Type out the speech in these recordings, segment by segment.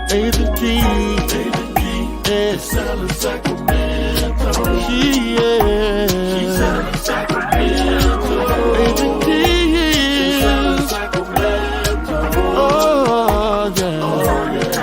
Agent Key, yeah, selling Sacramento. She's selling Sacramento. Agent Key, selling Sacramento. Oh yeah, oh yeah.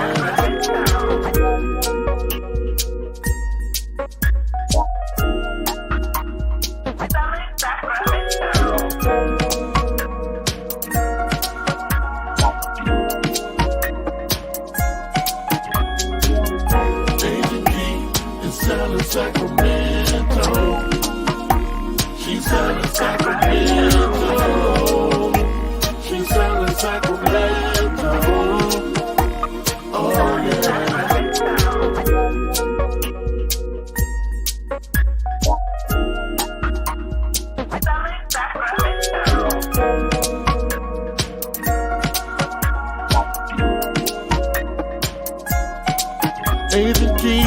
Sacramento, she's selling Sacramento, she's selling Sacramento, oh yeah. Agent Key,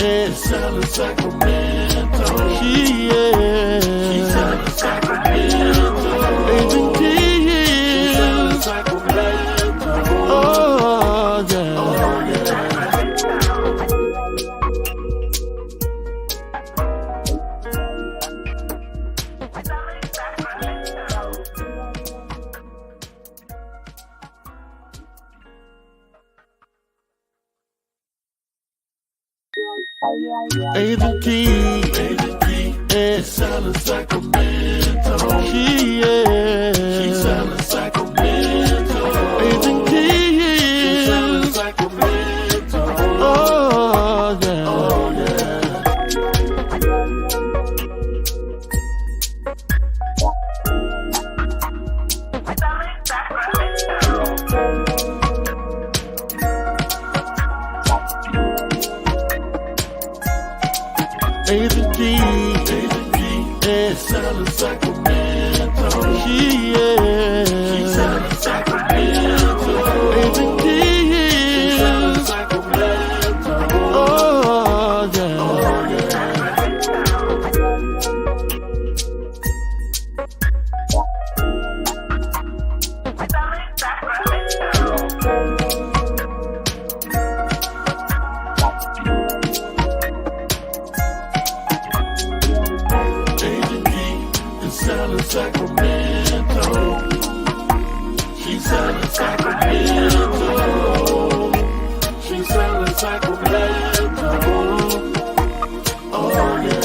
yeah, selling Sacramento. She's selling Sacramento. Agent Key, selling Sacramento. Oh yeah, oh yeah. Agent Key, yeah, selling Sacramento. She's selling Sacramento. Agent Key, selling Sacramento. Oh yeah, oh yeah. Agent Key, yeah, selling Sacramento. She's selling Sacramento. Agent Key, selling Sacramento. Oh yeah, oh yeah. Selling Sacramento, she's selling Sacramento, she's selling Sacramento, oh yeah.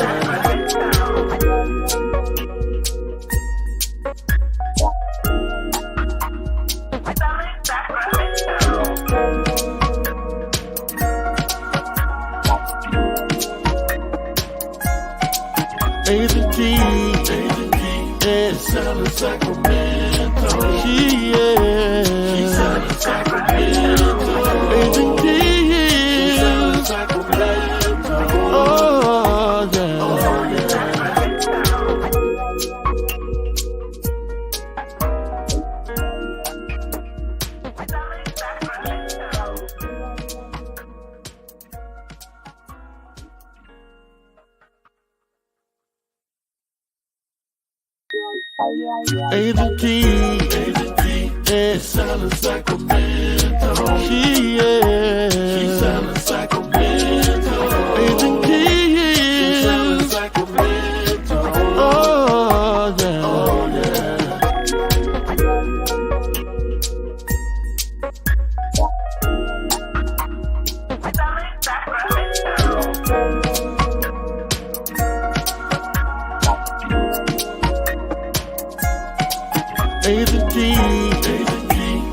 Agent Key, yeah, selling Sacramento. She's selling Sacramento. Agent Key, selling Sacramento. Oh yeah, oh yeah. Agent Key, yeah, selling Sacramento. She's selling Sacramento. Agent Key, selling Sacramento. Oh yeah, oh yeah. Agent Key,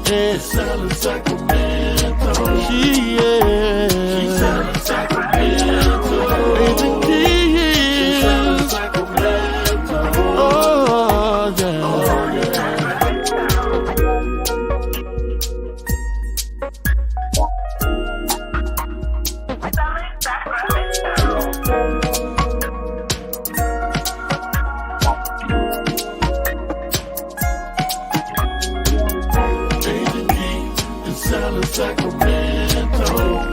yeah, selling Sacramento. She's selling Sacramento. Agent Key, selling Sacramento. Oh yeah, oh yeah. Sacramento,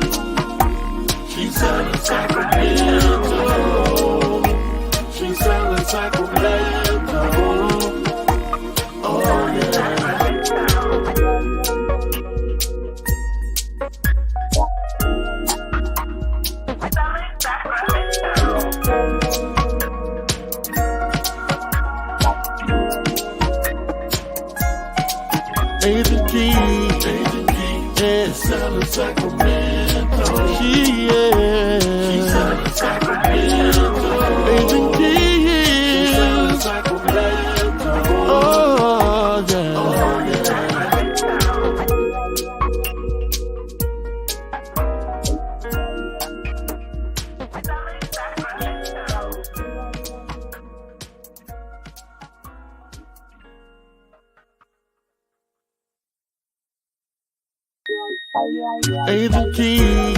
Agent Key,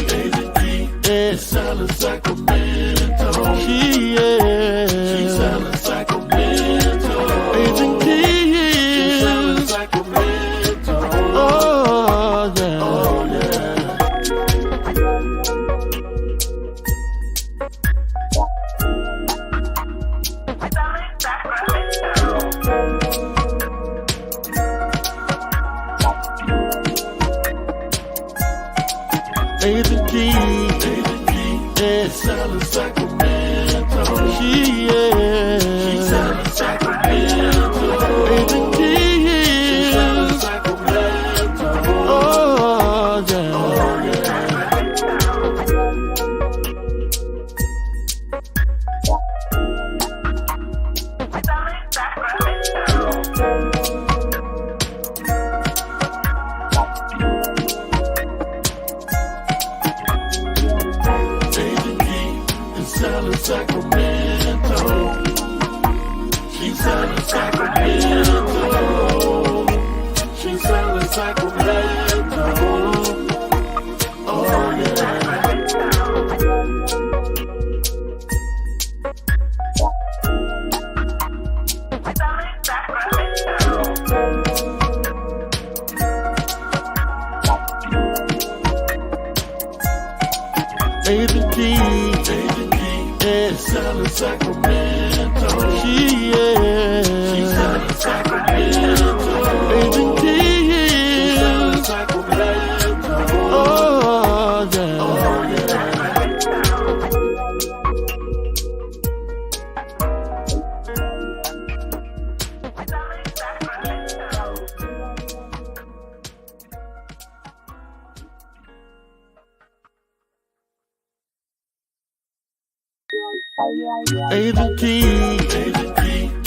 yeah. Selling Sacramento. She's selling Sacramento. Agent Key, selling Sacramento. Oh yeah, oh yeah. Agent Key, yeah. Selling Sacramento. She's selling Sacramento. Agent Key, selling Sacramento. Oh yeah, oh yeah. Selling Sacramento. She's selling Sacramento. She's selling Sacramento. Oh yeah. Agent Key, yeah. Selling Sacramento. She's selling Sacramento. Agent Key, selling Sacramento. Oh yeah, oh yeah. Agent Key,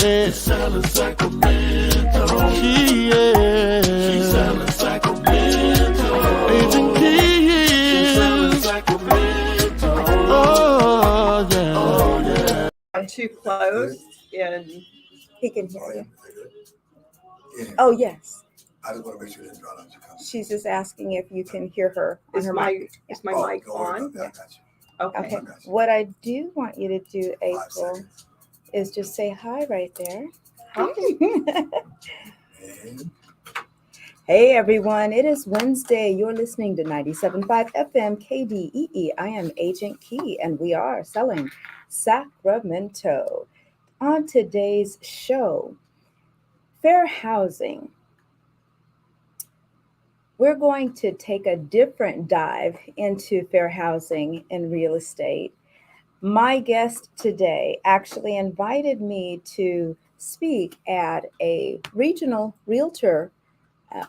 yeah. Selling Sacramento. She's selling Sacramento. Agent Key, selling Sacramento. Oh yeah, oh yeah. I'm too close, and He can hear you. Yeah. Oh, yes. I just want to make sure it didn't drown out your conversation. She's just asking if you can hear her on is her my mic. is my Oh, mic don't worry on? about that. I got you. Okay. Okay. I got you. What I do want you to do, 5 April, seconds. is just say hi right there. Hi. And Hey, everyone. It is Wednesday. You're listening to 97.5 FM KDEE. I am Agent Key, and we are selling Sacramento. On today's show, fair housing. We're going to take a different dive into fair housing and real estate. My guest today actually invited me to speak at a regional realtor,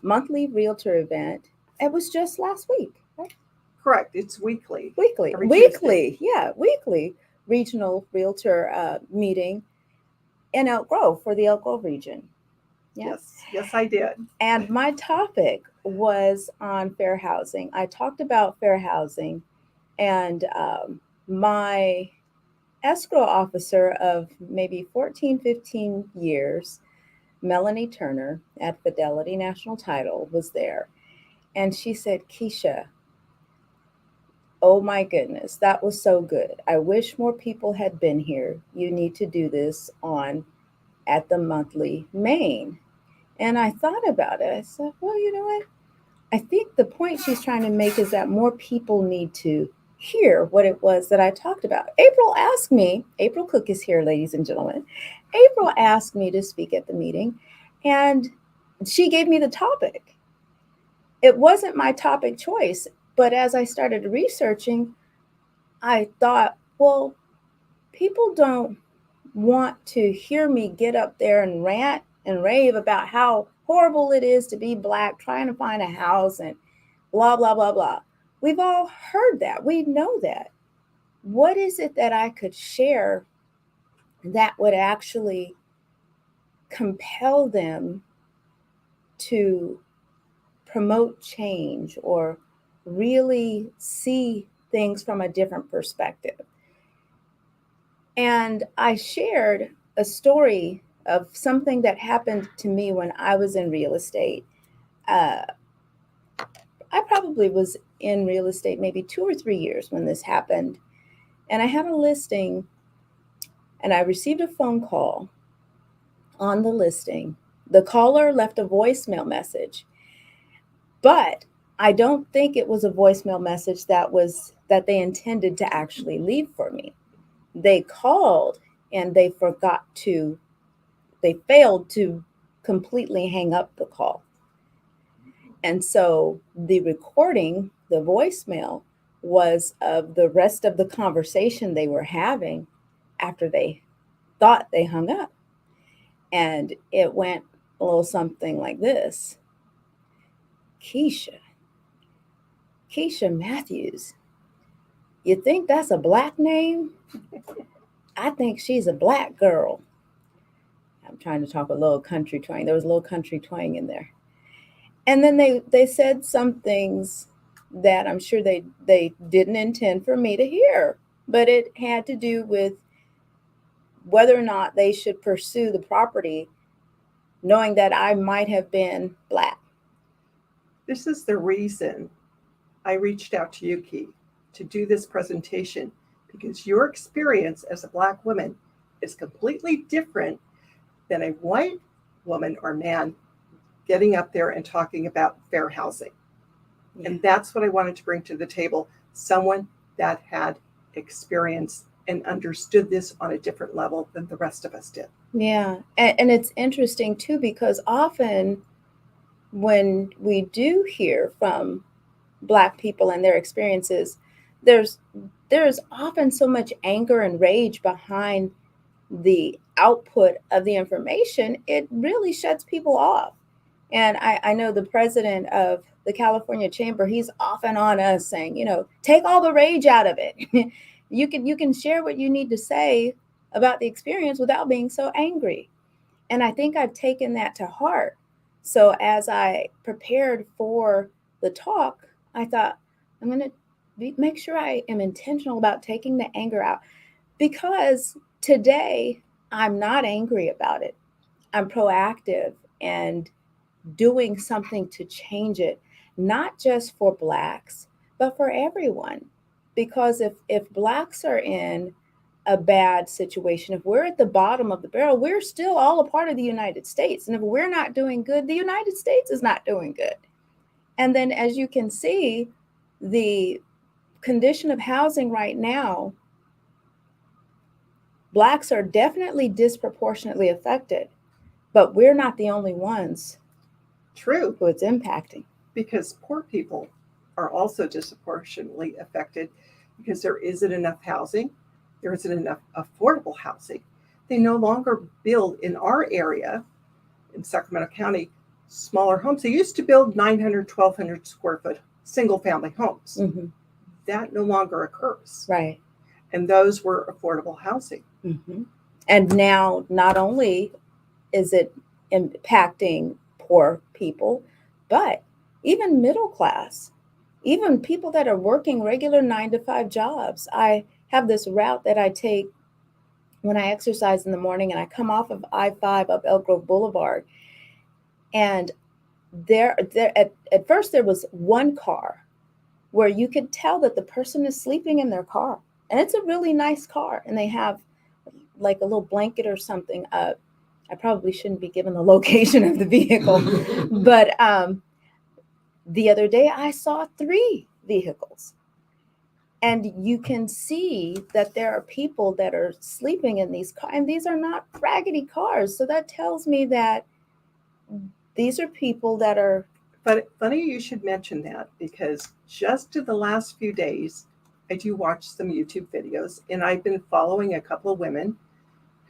monthly realtor event. It was just last week, right? Correct. It's weekly. Weekly, Every weekly regional realtor meeting in Elk Grove for the Elk Grove region. Yeah. Yes, I did. And my topic was on fair housing. I talked about fair housing, and my escrow officer of maybe 14, 15 years, Melanie Turner at Fidelity National Title, was there. And she said, Keisha, oh my goodness, that was so good. I wish more people had been here. You need to do this at the monthly main. And I thought about it. I said, well, you know what? I think the point she's trying to make is that more people need to hear what it was that I talked about. April Cook is here, ladies and gentlemen. April asked me to speak at the meeting, and she gave me the topic. It wasn't my topic choice, but as I started researching, I thought, well, people don't want to hear me get up there and rant and rave about how horrible it is to be Black, trying to find a house and blah, blah, blah, blah. We've all heard that. We know that. What is it that I could share that would actually compel them to promote change or really see things from a different perspective? And I shared a story of something that happened to me when I was in real estate. I probably was in real estate maybe 2 or 3 years when this happened. And I had a listing and I received a phone call on the listing. The caller left a voicemail message, but I don't think it was a voicemail message that they intended to actually leave for me. They called and they failed to completely hang up the call. And so the recording, the voicemail, was of the rest of the conversation they were having after they thought they hung up. And it went a little something like this. Keisha Matthews, you think that's a Black name? I think she's a Black girl. I'm trying to talk a little country twang. There was a little country twang in there. And then they said some things that I'm sure they didn't intend for me to hear, but it had to do with whether or not they should pursue the property, knowing that I might have been Black. This is the reason I reached out to you, Key, to do this presentation, because your experience as a Black woman is completely different than a white woman or man getting up there and talking about fair housing. Yeah. And that's what I wanted to bring to the table. Someone that had experience and understood this on a different level than the rest of us did. Yeah. And it's interesting too, because often when we do hear from Black people and their experiences, there's often so much anger and rage behind the output of the information, it really shuts people off. And I know the president of the California Chamber, he's often on us saying, take all the rage out of it. You can share what you need to say about the experience without being so angry. And I think I've taken that to heart. So as I prepared for the talk, I thought, I'm going to make sure I am intentional about taking the anger out, because today I'm not angry about it. I'm proactive and doing something to change it, not just for Blacks, but for everyone. Because if Blacks are in a bad situation, if we're at the bottom of the barrel, we're still all a part of the United States. And if we're not doing good, the United States is not doing good. And then, as you can see, the condition of housing right now, Blacks are definitely disproportionately affected, but we're not the only ones True, who it's impacting. because poor people are also disproportionately affected because there isn't enough housing. There isn't enough affordable housing. They no longer build in our area in Sacramento County smaller homes. They used to build 900, 1,200 square foot single family homes. Mm-hmm. That no longer occurs. Right. And those were affordable housing. Mm-hmm. And now not only is it impacting poor people, but even middle class, even people that are working regular 9-to-5 jobs. I have this route that I take when I exercise in the morning, and I come off of I-5 up Elk Grove Boulevard. And there at first there was one car where you could tell that the person is sleeping in their car. And it's a really nice car. And they have like a little blanket or something up. I probably shouldn't be given the location of the vehicle. But the other day I saw 3 vehicles. And you can see that there are people that are sleeping in these cars. And these are not raggedy cars. So that tells me that these are people that are... But funny you should mention that, because just in the last few days, I do watch some YouTube videos, and I've been following a couple of women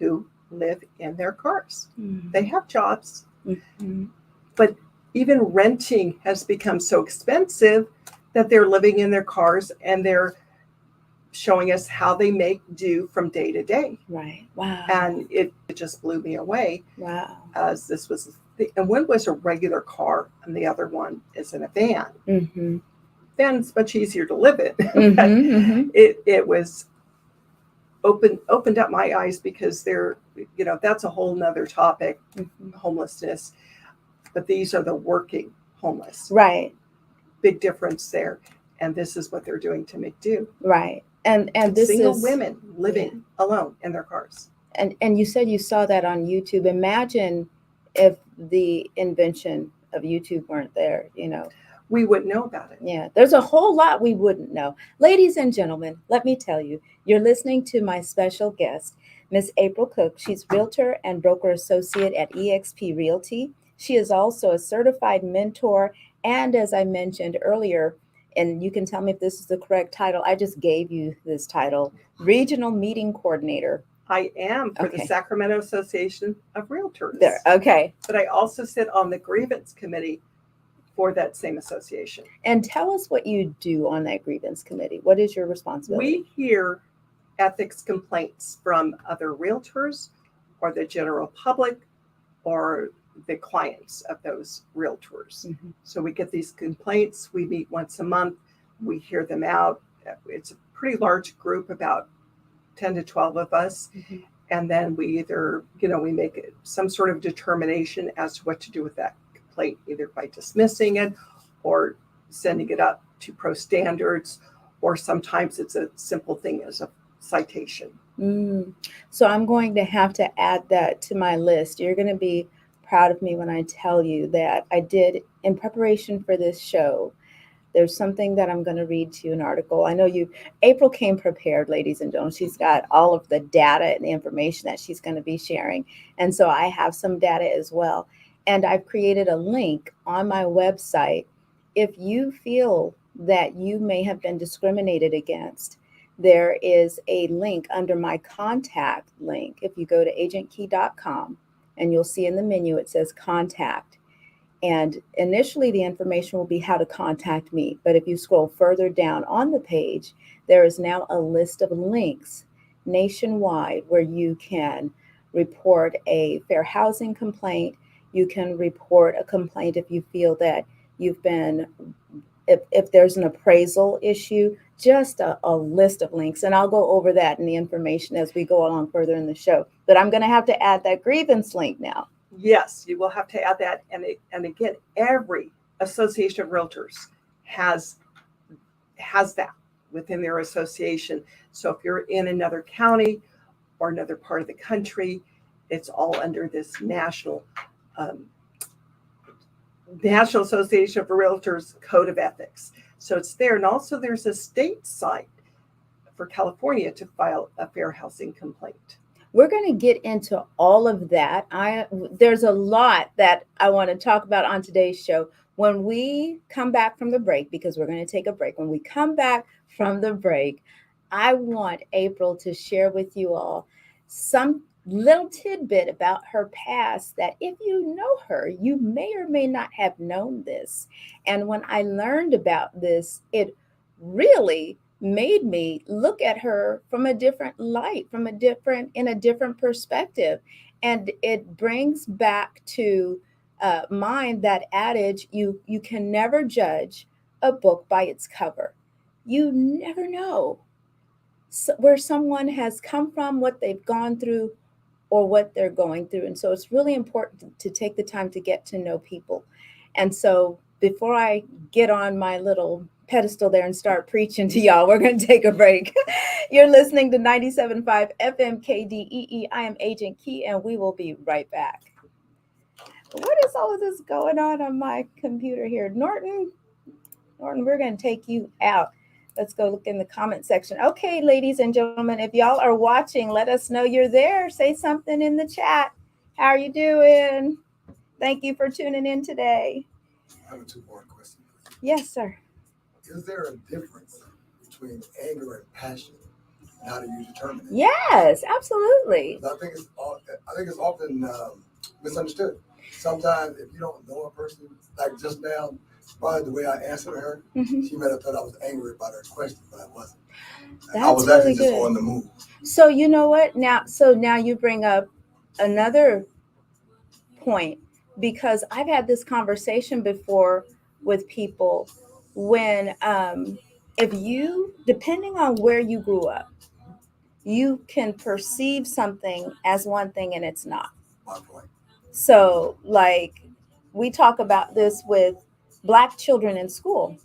who live in their cars. Mm-hmm. They have jobs, Mm-hmm. but even renting has become so expensive that they're living in their cars, and they're showing us how they make do from day to day. Right. Wow. And it just blew me away. Wow. As this was, and one was a regular car, and the other one is in a van. Mm-hmm. Van's much easier to live in. Mm-hmm. Mm-hmm. It was opened up my eyes, because they're, that's a whole nother topic, Mm-hmm. homelessness. But these are the working homeless. Right. big difference there. And this is what they're doing to make do. Right. And this Single is women living alone in their cars. and you said you saw that on YouTube. Imagine if the invention of YouTube weren't there, We wouldn't know about it. Yeah, there's a whole lot we wouldn't know. Ladies and gentlemen, let me tell you, you're listening to my special guest, Miss April Cook. She's realtor and broker associate at EXP Realty. She is also a certified mentor. And as I mentioned earlier, and you can tell me if this is the correct title, I just gave you this title, Regional Meeting Coordinator. I am for the Okay. Sacramento Association of Realtors. There, okay. But I also sit on the grievance committee for that same association. And tell us what you do on that grievance committee. What is your responsibility? We hear ethics complaints from other realtors or the general public or the clients of those realtors. Mhm. So we get these complaints. We meet once a month. We hear them out. It's a pretty large group, about 10 to 12 of us. Mhm. And then we either, we make some sort of determination as to what to do with that complaint, either by dismissing it or sending it up to pro standards, or sometimes it's a simple thing as a citation. So I'm going to have to add that to my list. You're going to be proud of me when I tell you that I did, in preparation for this show, there's something that I'm going to read to you, an article. I know April came prepared, ladies and gentlemen. She's got all of the data and the information that she's going to be sharing. And so I have some data as well. And I've created a link on my website. If you feel that you may have been discriminated against, there is a link under my contact link. If you go to agentkey.com and you'll see in the menu, it says contact. And initially the information will be how to contact me. But if you scroll further down on the page, there is now a list of links nationwide where you can report a fair housing complaint. You can report a complaint if you feel that you've been, if there's an appraisal issue, just a list of links. And I'll go over that in the information as we go along further in the show. But I'm going to have to add that grievance link now. Yes, you will have to add that. And again, every association of realtors has that within their association. So if you're in another county or another part of the country, it's all under this National Association of Realtors Code of Ethics. So it's there. And also there's a state site for California to file a fair housing complaint. We're going to get into all of that. There's a lot that I want to talk about on today's show. When we come back from the break, because we're going to take a break, when we come back from the break, I want April to share with you all some little tidbit about her past that if you know her, you may or may not have known this. And when I learned about this, it really made me look at her from a different light, in a different perspective. And it brings back to mind that adage, you can never judge a book by its cover. You never know where someone has come from, what they've gone through, or what they're going through. And so it's really important to take the time to get to know people. And so before I get on my little pedestal there and start preaching to y'all, we're going to take a break. You're listening to 97.5 FM KDEE. I am Agent Key, and we will be right back. What is all of this going on my computer here? Norton, we're going to take you out. Let's go look in the comment section. Okay, ladies and gentlemen, if y'all are watching, let us know you're there. Say something in the chat. How are you doing? Thank you for tuning in today. I have a two-part question. Yes, sir. Is there a difference between anger and passion, and how do you determine it? Yes, absolutely. I think it's often misunderstood. Sometimes if you don't know a person, like just now, probably the way I answered her, she might have thought I was angry about her question, but I wasn't. I was really actually just good. on the move. So you know what? Now you bring up another point, because I've had this conversation before with people when if you, depending on where you grew up, you can perceive something as one thing and it's not. My point. So like we talk about this with Black children in school.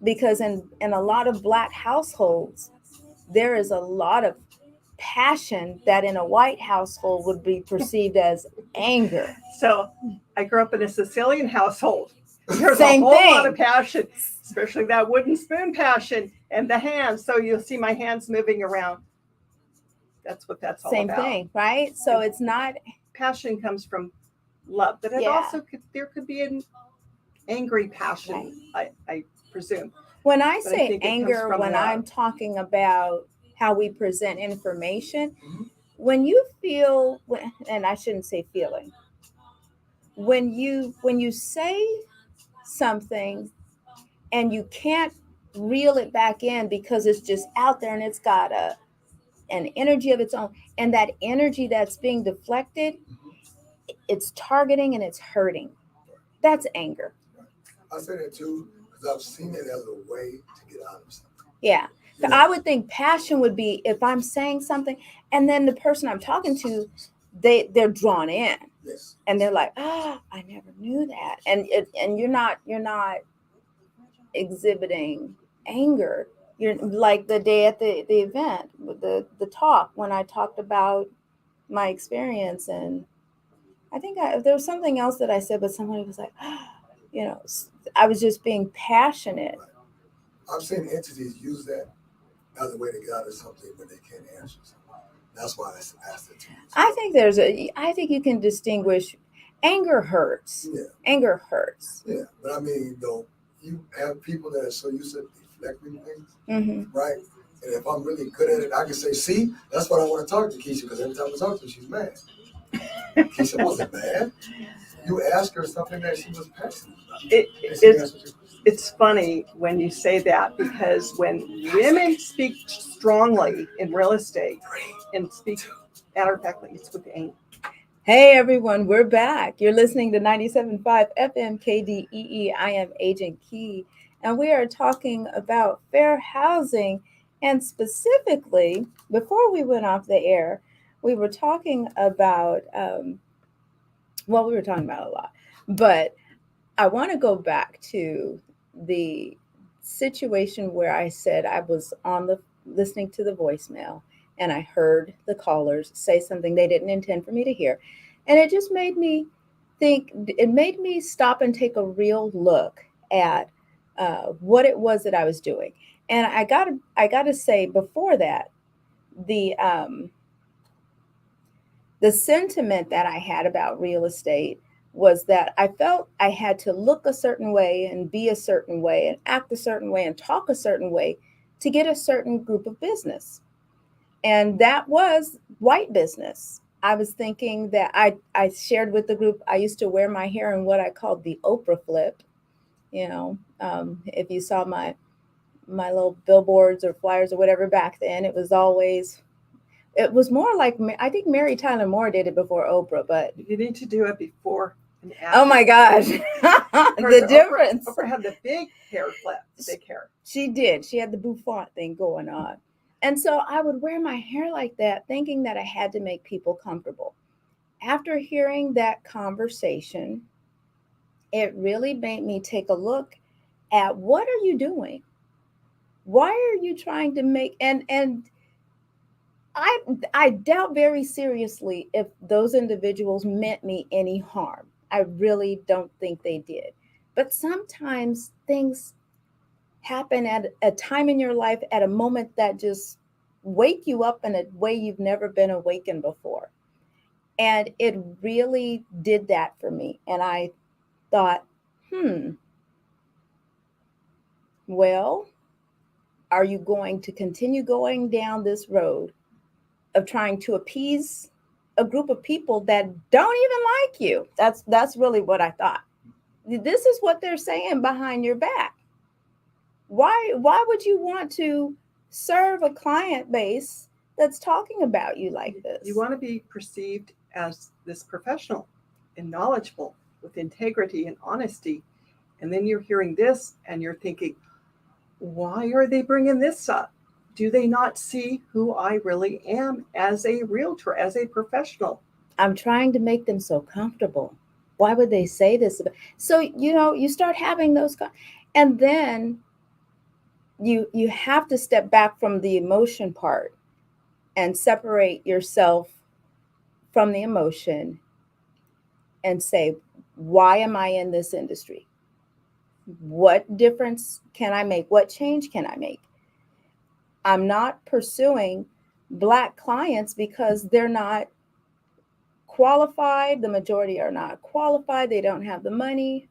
because in a lot of Black households, there is a lot of passion that in a white household would be perceived as anger. So I grew up in a Sicilian household. There's Same a whole lot thing. of passion, especially that wooden spoon passion and the hands. So you'll see my hands moving around. That's what that's all Same about. thing, right? So it's not, Passion comes from love, but it Yeah. also there could be an angry passion, I presume. when I But I say think it comes anger, from when love. I'm talking about how we present information, Mhm. when you feel, and I shouldn't say feeling, when you say something and you can't reel it back in because it's just out there and it's got an energy of its own, and that energy that's being deflected, it's targeting and it's hurting. That's anger. I say that too because I've seen it as a way to get out of something. Yeah. You So know? I would think passion would be if I'm saying something and then the person I'm talking to, they're drawn in Yes. and they're like, "Ah, I never knew that." And you're not exhibiting anger. You're like the day at the event, with the talk, when I talked about my experience, and I think there was something else that I said, but somebody was like, I was just being passionate. I've seen entities use that as a way to get out of something when they can't answer something. That's why I asked it to you. I think you can distinguish. Anger hurts. Yeah. Anger hurts. Yeah, but I mean, though, you have people that are so used to deflecting things, Mm-hmm. right? And if I'm really good at it, I can say, see, that's what I want to talk to Keisha, because every time I talk to her, she's mad. Keisha wasn't mad. You asked her something that she was passionate about. It's funny when you say that, because when women speak strongly in real estate and speak matter of factly, it's with aim. Hey everyone, we're back. You're listening to 97.5 FM KDEE. I am Agent Key, and we are talking about fair housing. And specifically, before we went off the air, we were talking about, we were talking about a lot, but I want to go back to the situation where I said I was listening to the voicemail and I heard the callers say something they didn't intend for me to hear. And it just made me think, it made me stop and take a real look at what it was that I was doing. And I gotta say, before that, the sentiment that I had about real estate was that I felt I had to look a certain way and be a certain way and act a certain way and talk a certain way to get a certain group of business. And that was white business. I was thinking that I shared with the group, I used to wear my hair in what I called the Oprah flip. If you saw my little billboards or flyers or whatever back then, it was more like, I think Mary Tyler Moore did it before Oprah, but You need to do it before and after. oh my gosh, the difference. Oprah had the big hair flip, big hair. She did. She had the bouffant thing going on. And so I would wear my hair like that, thinking that I had to make people comfortable. After hearing that conversation, it really made me take a look at what are you doing? Why are you trying to make, and I doubt very seriously if those individuals meant me any harm. I really don't think they did. But sometimes things happen at a time in your life, at a moment that just wake you up in a way you've never been awakened before. And it really did that for me. And I thought, well, are you going to continue going down this road of trying to appease a group of people that don't even like you? That's really what I thought. This is what they're saying behind your back. Why would you want to serve a client base that's talking about you like this? You want to be perceived as this professional and knowledgeable with integrity and honesty. And then you're hearing this and you're thinking, why are they bringing this up? Do they not see who I really am as a realtor, as a professional? I'm trying to make them so comfortable. Why would they say this? So, you start having those, and then you have to step back from the emotion part and separate yourself from the emotion and say, why am I in this industry? What difference can I make? What change can I make? I'm not pursuing Black clients because they're not qualified. The majority are not qualified. They don't have the money.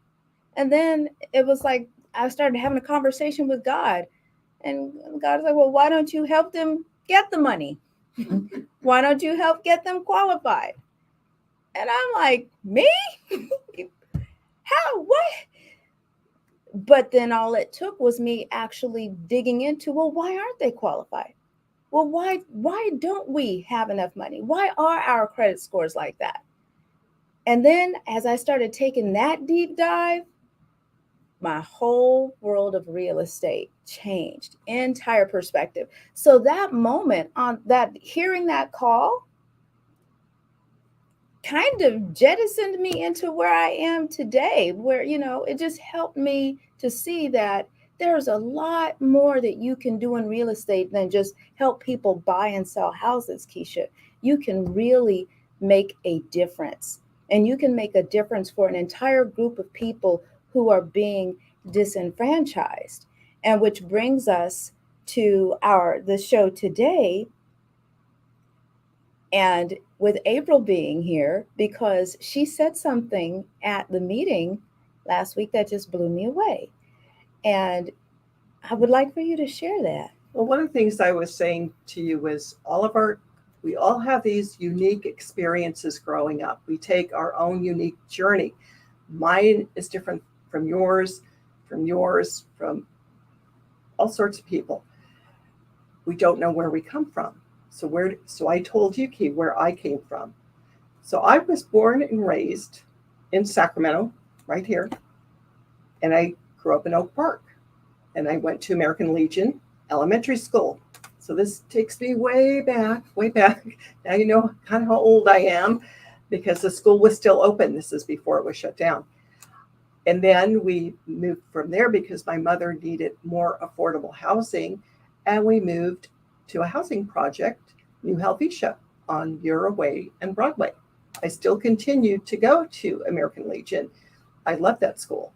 And then it was like I started having a conversation with God. And God was like, well, why don't you help them get the money? Why don't you help get them qualified? And I'm like, me? How? What? But then all it took was me actually digging into, well, why aren't they qualified? Well, why don't we have enough money? Why are our credit scores like that? And then as I started taking that deep dive, my whole world of real estate changed, entire perspective. So that moment on that, hearing that call kind of jettisoned me into where I am today, where, it just helped me to see that there's a lot more that you can do in real estate than just help people buy and sell houses, Keisha. You can really make a difference, and you can make a difference for an entire group of people who are being disenfranchised. And which brings us to the show today, and with April being here, because she said something at the meeting last week that just blew me away. And I would like for you to share that. Well, one of the things I was saying to you was we all have these unique experiences growing up. We take our own unique journey. Mine is different from yours, from all sorts of people. We don't know where we come from. So I told you, Key, where I came from. So I was born and raised in Sacramento, right here. And I grew up in Oak Park. And I went to American Legion Elementary School. So this takes me way back. Now you know kind of how old I am, because the school was still open. This is before it was shut down. And then we moved from there because my mother needed more affordable housing. And we moved to a housing project, New Helvetia, on Euro Way and Broadway. I still continue to go to American Legion. I love that school.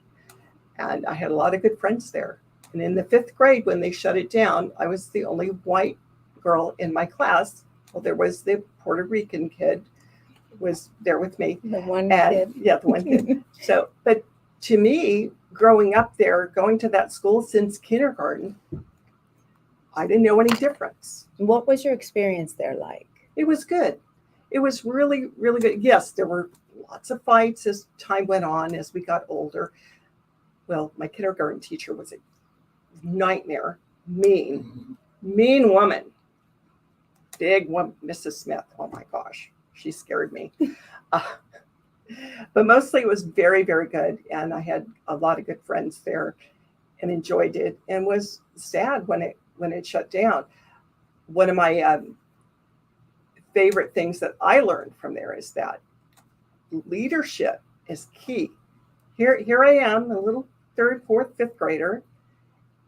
And I had a lot of good friends there. And in the 5th grade, when they shut it down, I was the only white girl in my class. Well, there was the Puerto Rican kid was there with me. The one kid. Yeah, the one kid. So, but to me, growing up there, going to that school since kindergarten, I didn't know any difference. What was your experience there like? It was good. It was really, really good. Yes, there were lots of fights as time went on, as we got older. Well, my kindergarten teacher was a nightmare, mean woman. Big one, Mrs. Smith. Oh my gosh, she scared me. But mostly it was very, very good. And I had a lot of good friends there and enjoyed it, and was sad when it shut down. One of my favorite things that I learned from there is that leadership is key. Here I am, a little 3rd, 4th, 5th grader,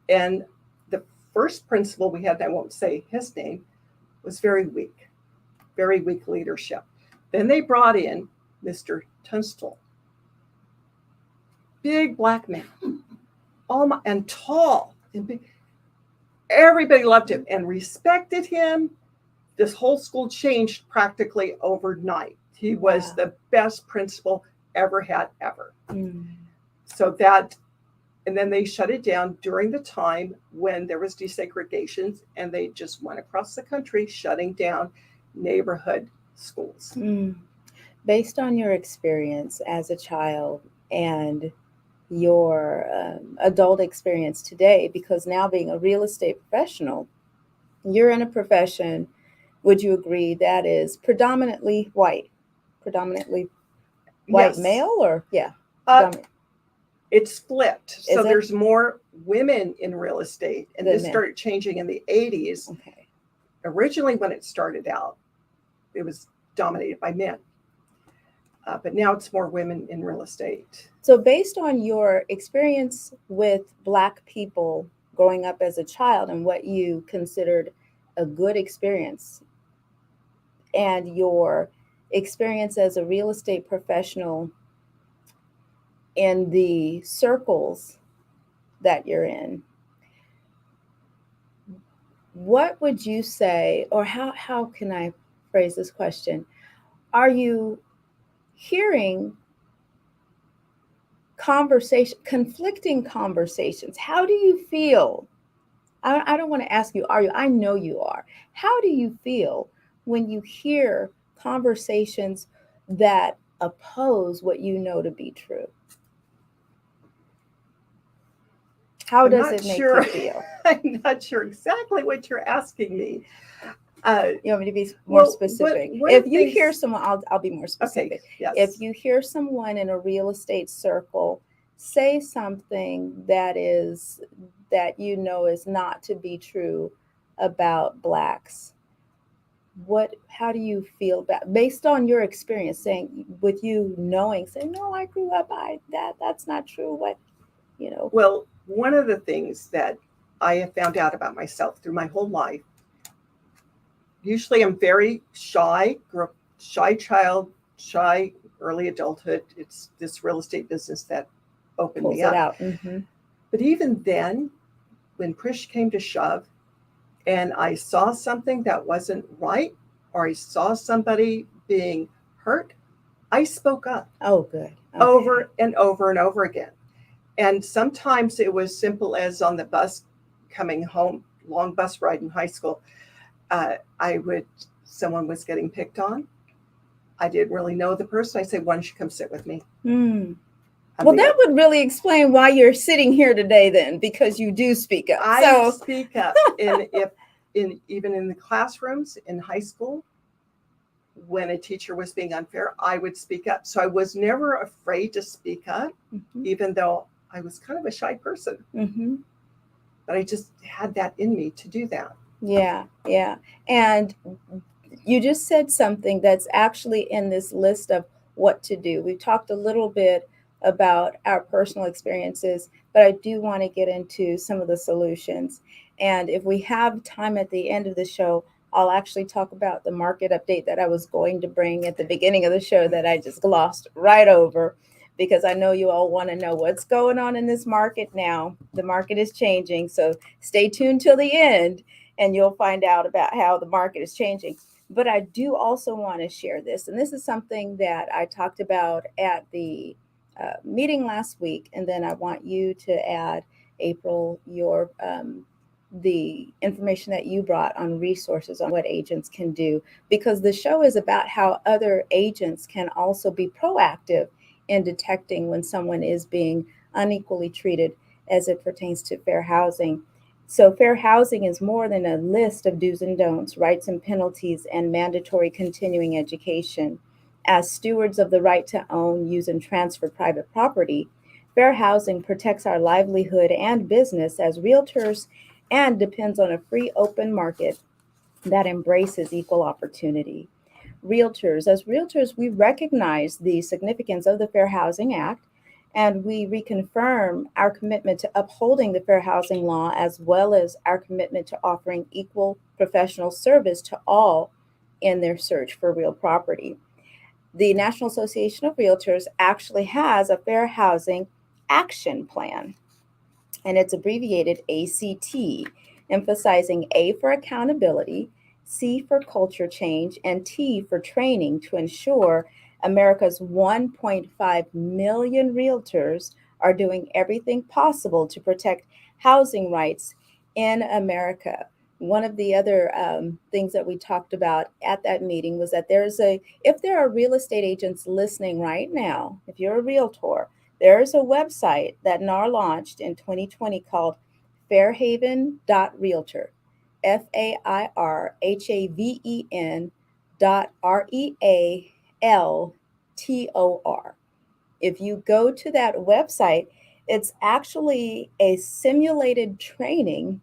and the first principal we had, I won't say his name, was very weak leadership. Then they brought in Mr. Tunstall, big Black man, and tall and big. Everybody loved him and respected him. This whole school changed practically overnight. He was the best principal ever. So that, and then they shut it down during the time when there was desegregation, and they just went across the country shutting down neighborhood schools. Based on your experience as a child and your adult experience today, because now being a real estate professional, you're in a profession, would you agree, that is predominantly white Yes. male, or It's flipped. So Is it? there's more women in real estate, and Than this men. started changing in the 80s. Okay. Originally, when it started out, it was dominated by men. But now it's more women in real estate. So based on your experience with Black people growing up as a child and what you considered a good experience and your experience as a real estate professional in the circles that you're in, what would you say, or how can I phrase this question? Are you hearing conflicting conversations? How do you feel? I don't want to ask you, are you? I know you are. How do you feel when you hear conversations that oppose what you know to be true? How I'm does not it make sure. you feel? I'm not sure exactly what you're asking me. You want me to be more Well, specific? one If of you the hear things- someone, I'll be more specific. Okay, yes. If you hear someone in a real estate circle say something that you know is not to be true about Blacks, how do you feel about, based on your experience, saying, with you knowing, say, no, I grew up that's not true. What, you know? Well, one of the things that I have found out about myself through my whole life, usually I'm very shy, grew up shy child, shy early adulthood. It's this real estate business that opened Pulls me it up. out. Mm-hmm. But even then, when push came to shove and I saw something that wasn't right, or I saw somebody being hurt, I spoke up. Oh, good. Okay. Over and over and over again. And sometimes it was simple as on the bus coming home, long bus ride in high school. Someone was getting picked on. I didn't really know the person. I said, why don't you come sit with me? Well, that would really explain why you're sitting here today then, because you do speak up. I speak up. Even in the classrooms in high school, when a teacher was being unfair, I would speak up. So I was never afraid to speak up, even though I was kind of a shy person. Mm-hmm. But I just had that in me to do that. Yeah. And you just said something that's actually in this list of what to do. We talked a little bit about our personal experiences, but I do want to get into some of the solutions. And if we have time at the end of the show, I'll actually talk about the market update that I was going to bring at the beginning of the show that I just glossed right over, because I know you all want to know what's going on in this market now. The market is changing, so stay tuned till the end and you'll find out about how the market is changing. But I do also want to share this, and this is something that I talked about at the meeting last week, and then I want you to add, April, your the information that you brought on resources on what agents can do, because the show is about how other agents can also be proactive in detecting when someone is being unequally treated as it pertains to fair housing. So fair housing is more than a list of do's and don'ts, rights and penalties, and mandatory continuing education. As stewards of the right to own, use, and transfer private property, fair housing protects our livelihood and business as realtors and depends on a free, open market that embraces equal opportunity. As realtors, we recognize the significance of the Fair Housing Act, and we reconfirm our commitment to upholding the fair housing law, as well as our commitment to offering equal professional service to all in their search for real property. The National Association of Realtors actually has a fair housing action plan, and it's abbreviated ACT, emphasizing A for accountability, C for culture change, and T for training to ensure America's 1.5 million realtors are doing everything possible to protect housing rights in America. One of the other things that we talked about at that meeting was that if there are real estate agents listening right now, if you're a realtor, there is a website that NAR launched in 2020 called fairhaven.realtor, FAIRHAVEN.REALTOR. If you go to that website, it's actually a simulated training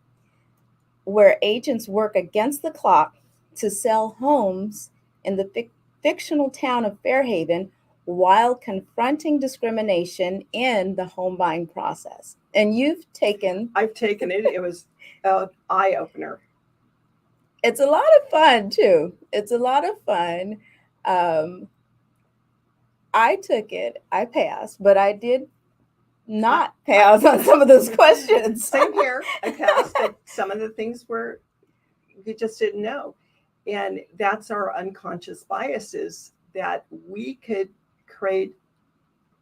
where agents work against the clock to sell homes in the fictional town of Fairhaven while confronting discrimination in the home buying process. And I've taken it. It was an eye opener. it's a lot of fun too. It's a lot of fun. I took it, I passed, but I did not pass on some of those questions. Same here. I passed, but some of the things were, you just didn't know. And that's our unconscious biases, that we could create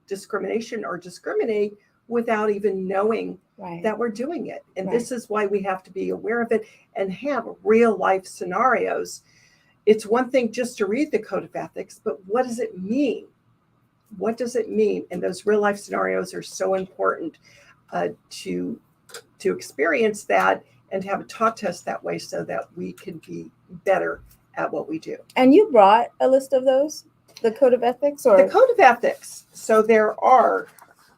discrimination or discriminate without even knowing Right. that we're doing it. And Right. this is why we have to be aware of it and have real life scenarios. It's one thing just to read the code of ethics, but what does it mean? What does it mean? And those real life scenarios are so important to experience that and to have it taught to us that way so that we can be better at what we do. And you brought a list of those, the code of ethics, or The code of ethics. So there are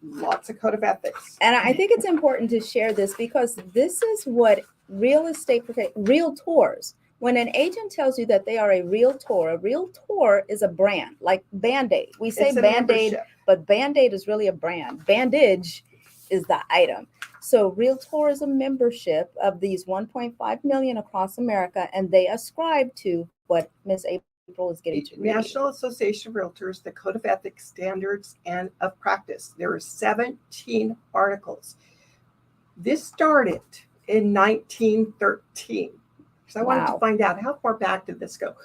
lots of code of ethics. and I think it's important to share this because this is what realtors. When an agent tells you that they are a realtor is a brand, like Band-Aid. We say It's a Band-Aid, membership. but Band-Aid is really a brand. Bandage is the item. So Realtor is a membership of these 1.5 million across America, and they ascribe to what Ms. April is getting to read. National Association of Realtors, the Code of Ethics, Standards, and of Practice. There are 17 articles. This started in 1913. So I wanted Wow. to find out, how far back did this go?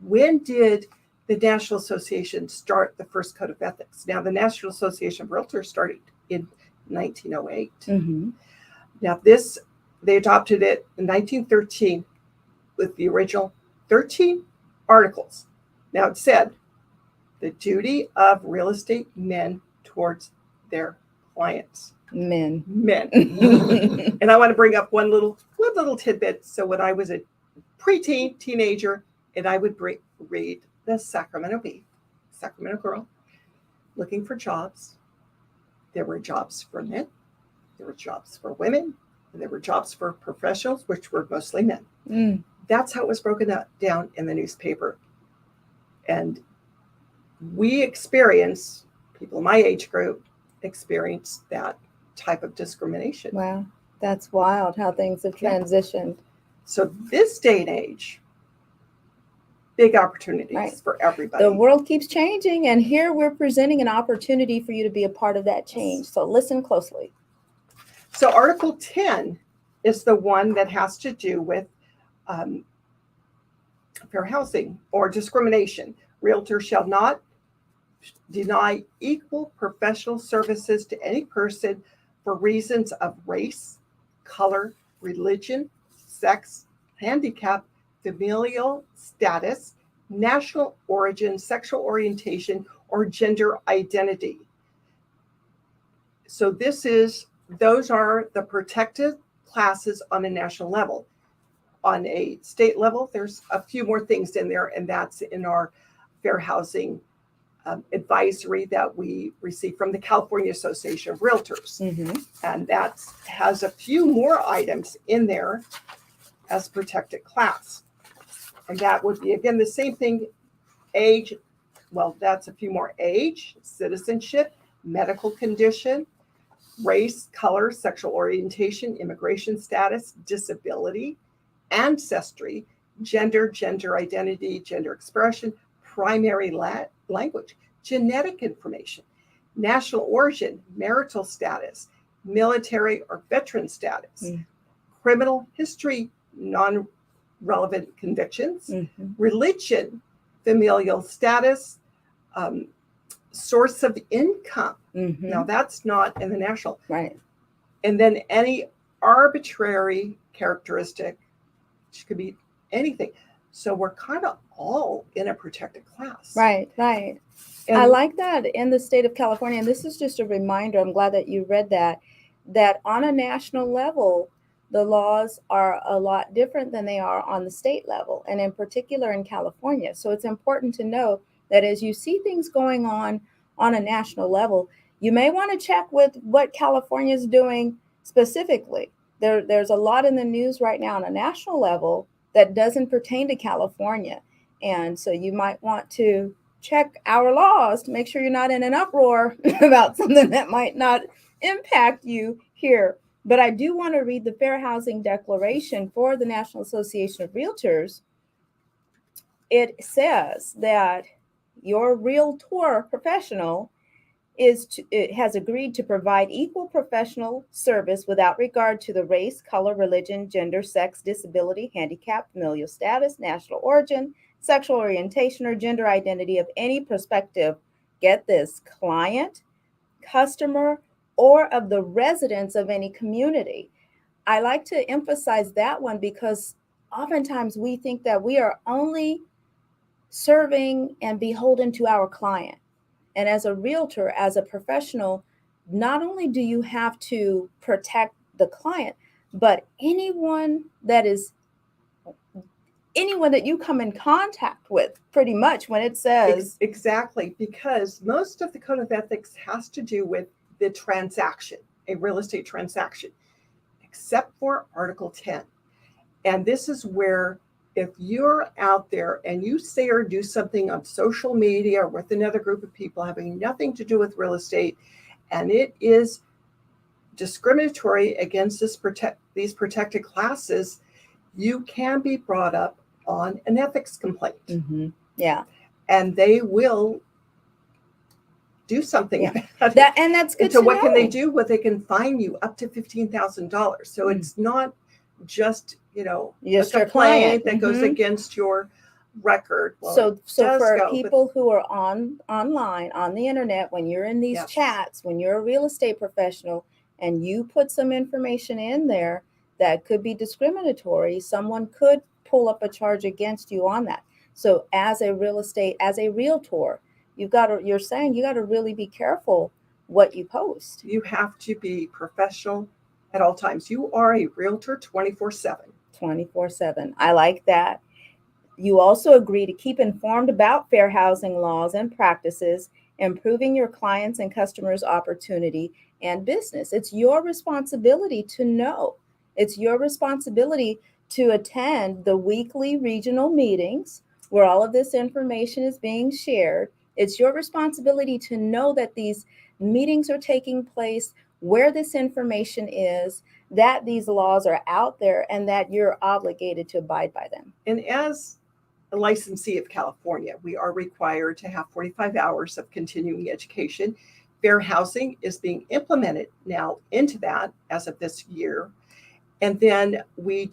When did the National Association start the first Code of Ethics? Now, the National Association of Realtors started in 1908. Mhm. Now, they adopted it in 1913 with the original 13 articles. Now, it said the duty of real estate men towards their clients. Men. Men. And I want to bring up one little tidbit. So when I was a preteen, teenager, and I would read the Sacramento Bee, Sacramento Girl, looking for jobs. There were jobs for men, there were jobs for women, and there were jobs for professionals, which were mostly men. Mm. That's how it was broken down in the newspaper. And we experience, people in my age group, experience that type of discrimination. Wow, that's wild how things have Yeah. transitioned. So this day and age, big opportunities Right. for everybody. The world keeps changing, and here we're presenting an opportunity for you to be a part of that change. So listen closely. So Article 10 is the one that has to do with fair housing or discrimination. Realtors shall not deny equal professional services to any person for reasons of race, color, religion, sex, handicap, familial status, national origin, sexual orientation, or gender identity. So those are the protected classes on a national level. On a state level, there's a few more things in there, and that's in our fair housing advisory that we received from the California Association of Realtors. Mm-hmm. And that has a few more items in there as protected class. And that would be, again, the same thing, age, well, that's a few more: age, citizenship, medical condition, race, color, sexual orientation, immigration status, disability, ancestry, gender identity, gender expression, primary language, genetic information, national origin, marital status, military or veteran status, criminal history, non-relevant convictions, religion, familial status, source of income. Now that's not in the national. Right. And then any arbitrary characteristic, which could be anything. So we're kind of all in a protected class. Right. Right. And I like that in the state of California. And this is just a reminder. I'm glad that you read that on a national level, the laws are a lot different than they are on the state level, and in particular in California. So it's important to know that as you see things going on a national level, you may want to check with what California is doing specifically. There's a lot in the news right now on a national level that doesn't pertain to California. And so you might want to check our laws to make sure you're not in an uproar about something that might not impact you here. But I do want to read the Fair Housing Declaration for the National Association of Realtors. It says that your realtor professional it has agreed to provide equal professional service without regard to the race, color, religion, gender, sex, disability, handicap, familial status, national origin, sexual orientation, or gender identity of any prospective, get this, client, customer, or of the residents of any community. I like to emphasize that one because oftentimes we think that we are only serving and beholden to our client. And as a realtor, as a professional, not only do you have to protect the client, but anyone that you come in contact with, pretty much, when it says exactly, because most of the code of ethics has to do with the transaction, a real estate transaction, except for Article 10. And this is where if you're out there and you say or do something on social media or with another group of people having nothing to do with real estate, and it is discriminatory against these protected classes, you can be brought up on an ethics complaint. Mm-hmm. Yeah. And they will do something about it. And that's good. So what can they do? Well, they can fine you up to $15,000. So it's not just, a complaint that goes against your record. Well, so for people who are online, on the internet, when you're in these chats, when you're a real estate professional and you put some information in there that could be discriminatory, someone could pull up a charge against you on that. So as a realtor, you're saying you got to really be careful what you post. You have to be professional at all times. You are a realtor 24/7. 24/7. I like that. You also agree to keep informed about fair housing laws and practices, improving your clients' and customers' opportunity and business. It's your responsibility to know. It's your responsibility to attend the weekly regional meetings where all of this information is being shared. It's your responsibility to know that these meetings are taking place, where this information is, that these laws are out there, and that you're obligated to abide by them. And as a licensee of California, we are required to have 45 hours of continuing education. Fair housing is being implemented now into that as of this year. And then we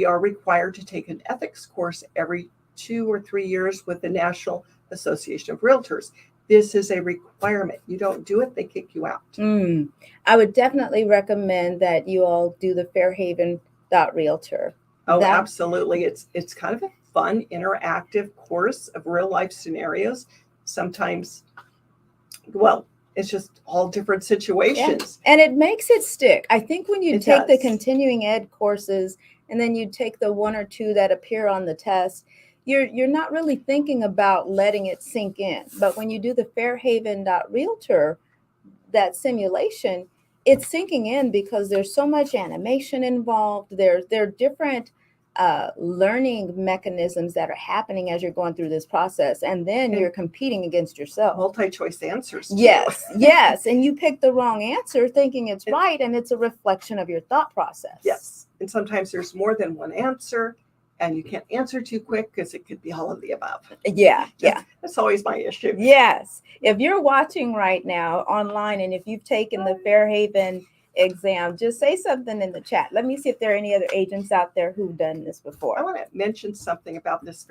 are required to take an ethics course every 2 or 3 years with the National Association of Realtors. This is a requirement. You don't do it, they kick you out. I would definitely recommend that you all do the fairhaven.realtor. Oh, absolutely. It's kind of a fun, interactive course of real life scenarios. Sometimes, it's just all different situations. Yeah. And it makes it stick. I think when you take the continuing ed courses and then you take the 1 or 2 that appear on the test, you're not really thinking about letting it sink in. But when you do the fairhaven.realtor, that simulation, it's sinking in because there's so much animation involved. There are different learning mechanisms that are happening as you're going through this process. And then you're competing against yourself. Multi-choice answers. Yes. And you pick the wrong answer thinking it's right. And it's a reflection of your thought process. Yes. And sometimes there's more than one answer. And you can't answer too quick because it could be all of the above. Yeah. That's always my issue. Yes. If you're watching right now online and if you've taken the Fairhaven exam, just say something in the chat. Let me see if there are any other agents out there who've done this before. I want to mention something about this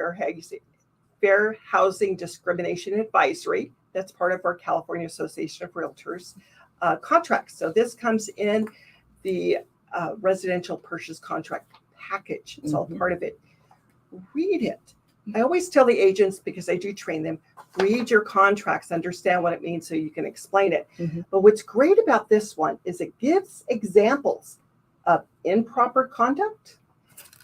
Fair Housing Discrimination Advisory. That's part of our California Association of Realtors contracts. So this comes in the residential purchase contract package. It's all part of it. Read it. I always tell the agents, because I do train them, read your contracts, understand what it means so you can explain it. But what's great about this one is it gives examples of improper conduct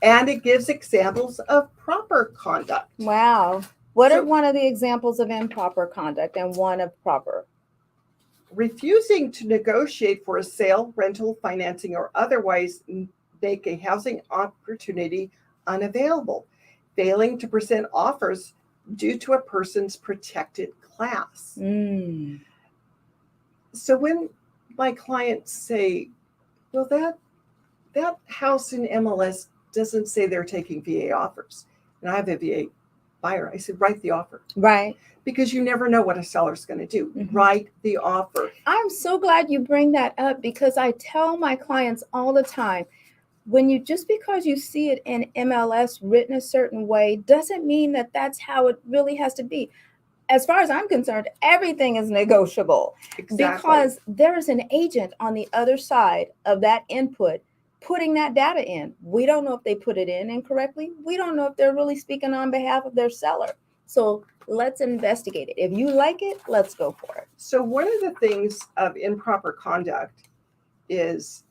and it gives examples of proper conduct. Wow. What are one of the examples of improper conduct and one of proper? Refusing to negotiate for a sale, rental, financing, or otherwise make a housing opportunity unavailable. Failing to present offers due to a person's protected class. Mm. So when my clients say, well, that house in MLS doesn't say they're taking VA offers, and I have a VA buyer, I said, write the offer. Right. Because you never know what a seller's going to do. Mhm. Write the offer. I'm so glad you bring that up, because I tell my clients all the time, just because you see it in MLS written a certain way doesn't mean that that's how it really has to be. As far as I'm concerned, everything is negotiable, Exactly. because there is an agent on the other side of that input putting that data in. We don't know if they put it in incorrectly. We don't know if they're really speaking on behalf of their seller. So let's investigate it. If you like it, let's go for it. So one of the things of improper conduct is,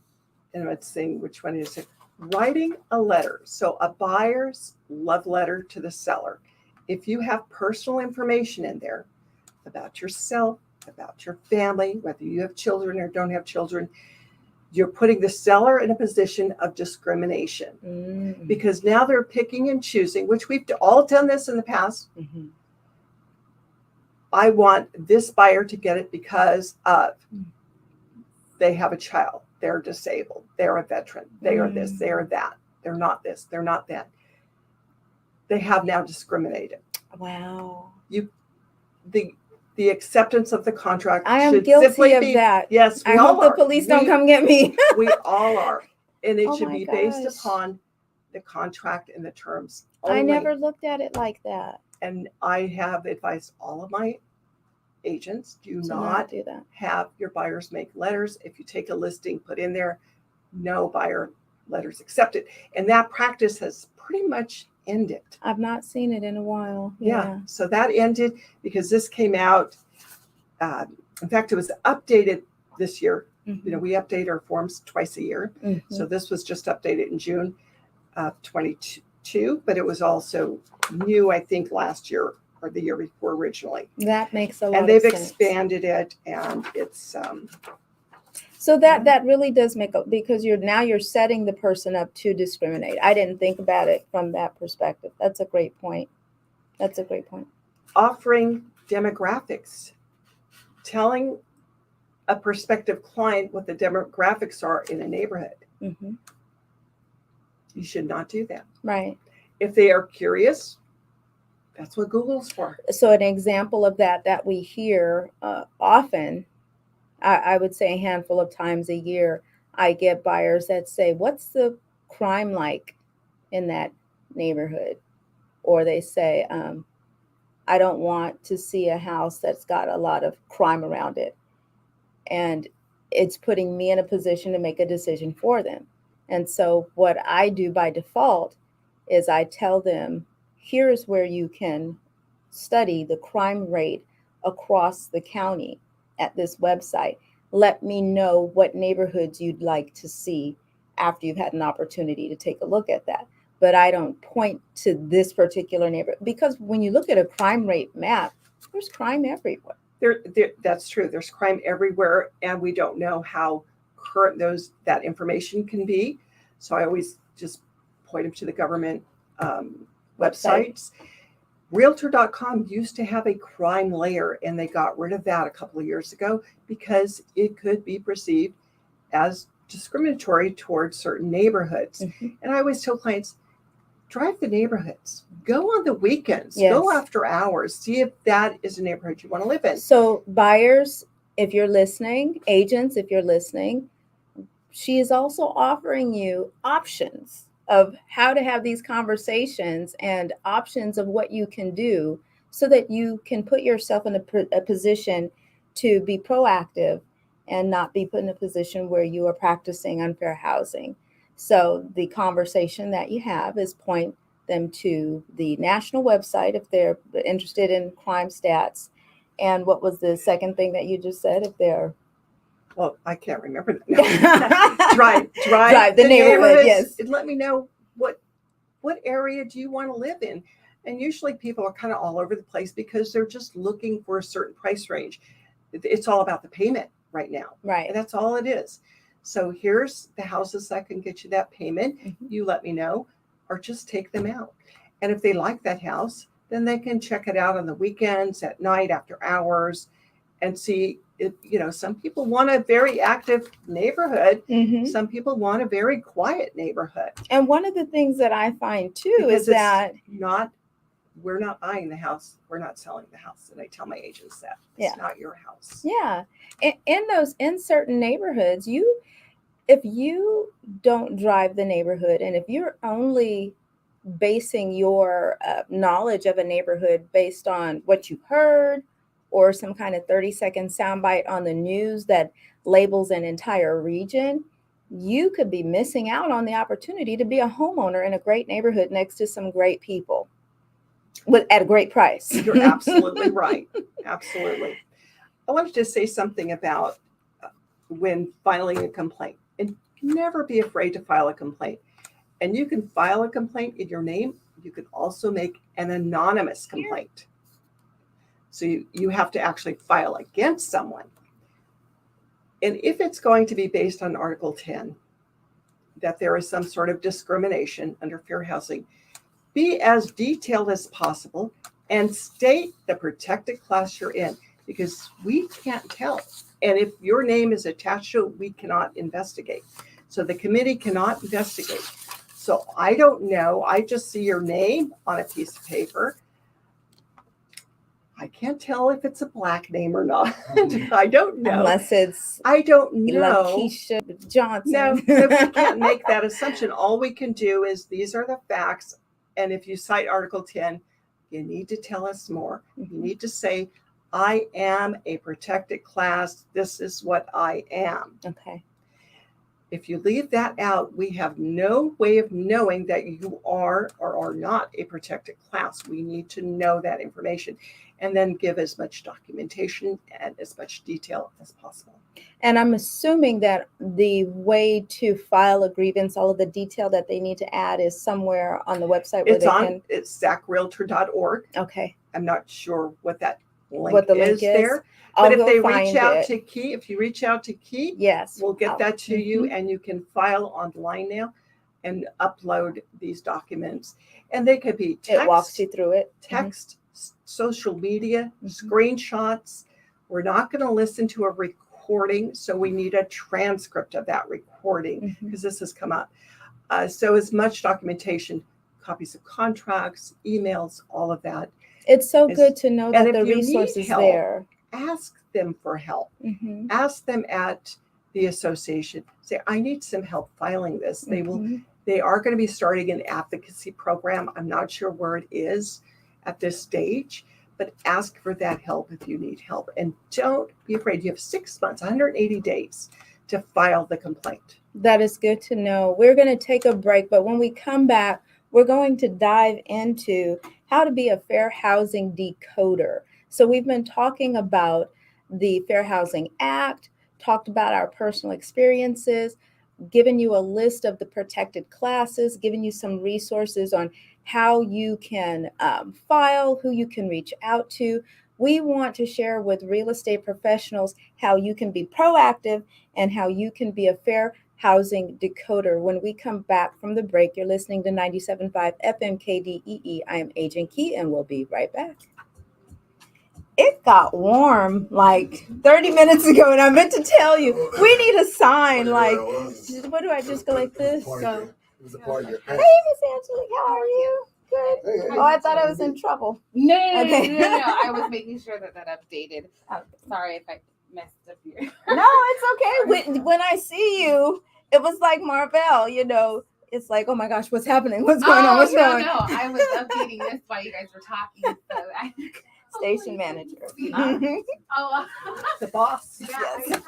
and let's see which one is it, writing a letter. So a buyer's love letter to the seller. If you have personal information in there about yourself, about your family, whether you have children or don't have children, you're putting the seller in a position of discrimination. Mm. Because now they're picking and choosing, which we've all done this in the past. Mm-hmm. I want this buyer to get it because of they have a child, they're disabled, they're a veteran, they are this, they are that, they're not this, they're not that. They have now discriminated. Wow. The acceptance of the contract I am should guilty simply of be, that. yes, we I all hope the are. police don't We- come get me. We all are. And it Oh should my be based gosh. upon the contract and the terms I only. never looked at it like that. And I have advised all of my agents, do To not do that. have your buyers make letters. If you take a listing, put in there, no buyer letters accepted. And that practice has pretty much ended. I've not seen it in a while. Yeah. So that ended because this came out. In fact, it was updated this year. Mm-hmm. You know, we update our forms twice a year. Mm-hmm. So this was just updated in June of 22, but it was also new, I think, last year or the year before originally. That makes a lot And of they've sense. expanded it, and it's So that really does make a, because you're setting the person up to discriminate. I didn't think about it from that perspective. That's a great point. offering demographics, telling a prospective client what the demographics are in a neighborhood. Mm-hmm. You should not do that. Right. If they are curious, that's what Google's for. So an example of that we hear often, I would say a handful of times a year, I get buyers that say, what's the crime like in that neighborhood? Or they say, I don't want to see a house that's got a lot of crime around it. And it's putting me in a position to make a decision for them. And so what I do by default is I tell them, here's where you can study the crime rate across the county at this website. Let me know what neighborhoods you'd like to see after you've had an opportunity to take a look at that. But I don't point to this particular neighborhood, because when you look at a crime rate map, there's crime everywhere. That's true. There's crime everywhere, and we don't know how current that information can be. So I always just point them to the government websites. Realtor.com used to have a crime layer, and they got rid of that a couple of years ago because it could be perceived as discriminatory towards certain neighborhoods. Mm-hmm. And I always tell clients, drive the neighborhoods. Go on the weekends. Yes. Go after hours. See if that is a neighborhood you want to live in. So buyers, if you're listening, agents, if you're listening, she is also offering you options of how to have these conversations and options of what you can do so that you can put yourself in a position to be proactive and not be put in a position where you are practicing unfair housing. So the conversation that you have is point them to the national website if they're interested in crime stats. And what was the second thing that you just said? If they're Well, I can't remember that. No. drive the neighborhood. Yes. And let me know what area do you want to live in. And usually people are kind of all over the place because they're just looking for a certain price range. It's all about the payment right now. Right. And that's all it is. So here's the houses that can get you that payment. Mm-hmm. You let me know, or just take them out. And if they like that house, then they can check it out on the weekends, at night, after hours, and see if, some people want a very active neighborhood. Mhm. Some people want a very quiet neighborhood. And one of the things that I find too Because is that we're not buying the house. We're not selling the house. And I tell my agents that it's not your house. yeah, in certain neighborhoods, if you don't drive the neighborhood, and if you're only basing your knowledge of a neighborhood based on what you heard or some kind of 30-second soundbite on the news that labels an entire region, you could be missing out on the opportunity to be a homeowner in a great neighborhood next to some great people at a great price. You're absolutely right. Absolutely. I wanted to say something about when filing a complaint. And never be afraid to file a complaint. And you can file a complaint in your name. You can also make an anonymous complaint. So you have to actually file against someone. And if it's going to be based on Article 10, that there is some sort of discrimination under fair housing, be as detailed as possible and state the protected class you're in, because we can't tell. And if your name is attached to it, we cannot investigate. So the committee cannot investigate. So I don't know. I just see your name on a piece of paper. I can't tell if it's a Black name or not. I don't know. Unless it's I don't know. Lakeisha Johnson. No, we can't make that assumption. All we can do is these are the facts. And if you cite Article 10, you need to tell us more. You need to say, I am a protected class. This is what I am. Okay. If you leave that out, we have no way of knowing that you are or are not a protected class. We need to know that information and then give as much documentation and as much detail as possible. And I'm assuming that the way to file a grievance, all of the detail that they need to add is somewhere on the website where It's zachrealtor.org. Okay. I'm not sure what that link What the link is there. But if they reach out to Key, if you reach out to Key, yes, we'll get that to you, and you can file online now and upload these documents. And they could be text, it walks you through it. Text, social media, screenshots. We're not going to listen to a recording, so we need a transcript of that recording because this has come up. So as much documentation, copies of contracts, emails, all of that. It's so good to know that the resource is help, there. Ask them for help. Ask them at the association. Say, I need some help filing this. They are going to be starting an advocacy program. I'm not sure where it is at this stage, but ask for that help if you need help. And don't be afraid. You have 6 months, 180 days to file the complaint. That is good to know. We're going to take a break, but when we come back, we're going to dive into how to be a fair housing decoder. So we've been talking about the Fair Housing Act, talked about our personal experiences, given you a list of the protected classes, given you some resources on how you can file, who you can reach out to. We want to share with real estate professionals how you can be proactive and how you can be a fair housing decoder. When we come back from the break, you're listening to 97.5 FM KDEE. I am Agent Key, and we'll be right back. It got warm like 30 minutes ago, and I meant to tell you, we need a sign. Like, what do I just go like this? So, It was a part of your hey, Miss Angelique, how are you? Good. Hey. Oh, I thought I was in trouble. No. Okay. I was making sure that updated. Sorry if I messed up here. No, it's okay. When I see you, it was like Marvel, it's like, oh my gosh, what's happening? What's going on? What's wrong? No, I was updating this while you guys were talking. So Station manager. The boss. Yes.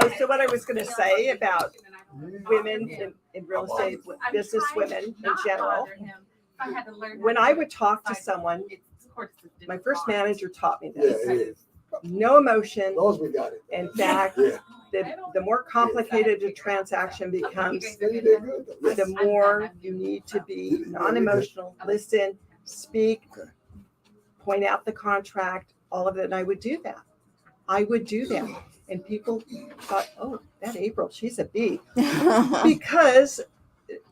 Oh, so what I was going to say about women in real estate, business women in general, when I would talk to someone, my first manager taught me this. No emotion. As long as we got it. In fact, the more complicated a transaction becomes, the more you need to be non-emotional, listen, speak, point out the contract, all of it. And I would do that. And people thought, oh, that April, she's a bee. Because